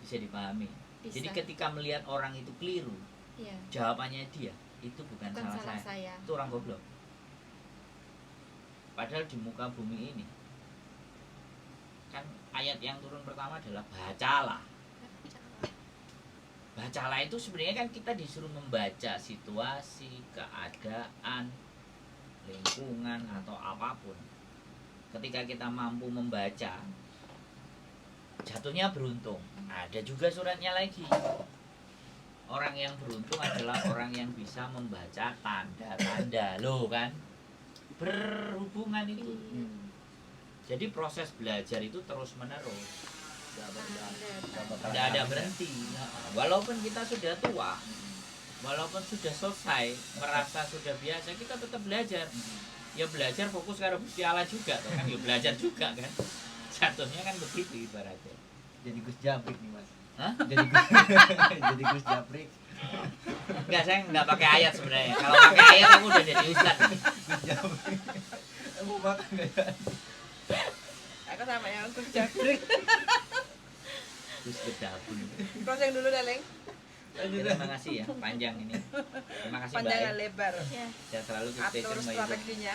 Bisa dipahami. Bisa. Jadi ketika melihat orang itu keliru, Iya. jawabannya dia itu bukan, Bukan salah salah saya. saya. Itu orang goblok. Padahal di muka bumi ini kan ayat yang turun pertama adalah bacalah. Bacalah itu sebenarnya kan kita disuruh membaca situasi, keadaan, lingkungan atau apapun. Ketika kita mampu membaca, jatuhnya beruntung. Ada juga suratnya lagi. Orang yang beruntung adalah orang yang bisa membaca tanda-tanda. Loh kan? Berhubungan itu. Iya. Jadi proses belajar itu terus menerus. Tanda. Tidak ada berhenti. Walaupun kita sudah tua, walaupun sudah selesai, merasa sudah biasa, kita tetap belajar. Ya belajar fokus karo Gusti Allah juga toh kan, ya belajar juga kan. Jatuhnya kan begitu ibaratnya. Jadi Gus Jabrik nih mas. Hah? Jadi Gus Jabrik. Enggak, saya enggak pakai ayat sebenarnya. Kalau pakai ayat aku udah jadi ustaz. Gus Jabrik. Aku makan gak ya? Aku sama yang Gus Jabrik. Terus kedabun. Closing dulu dah, Leng. Terima kasih ya, panjang ini. Terima kasih Mbak. Panjang dan Ya. lebar. Ya. Saya selalu keep stay Atur tune my YouTube. strateginya.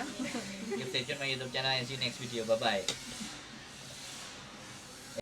Keep stay tune my YouTube channel and see you next video. Bye bye.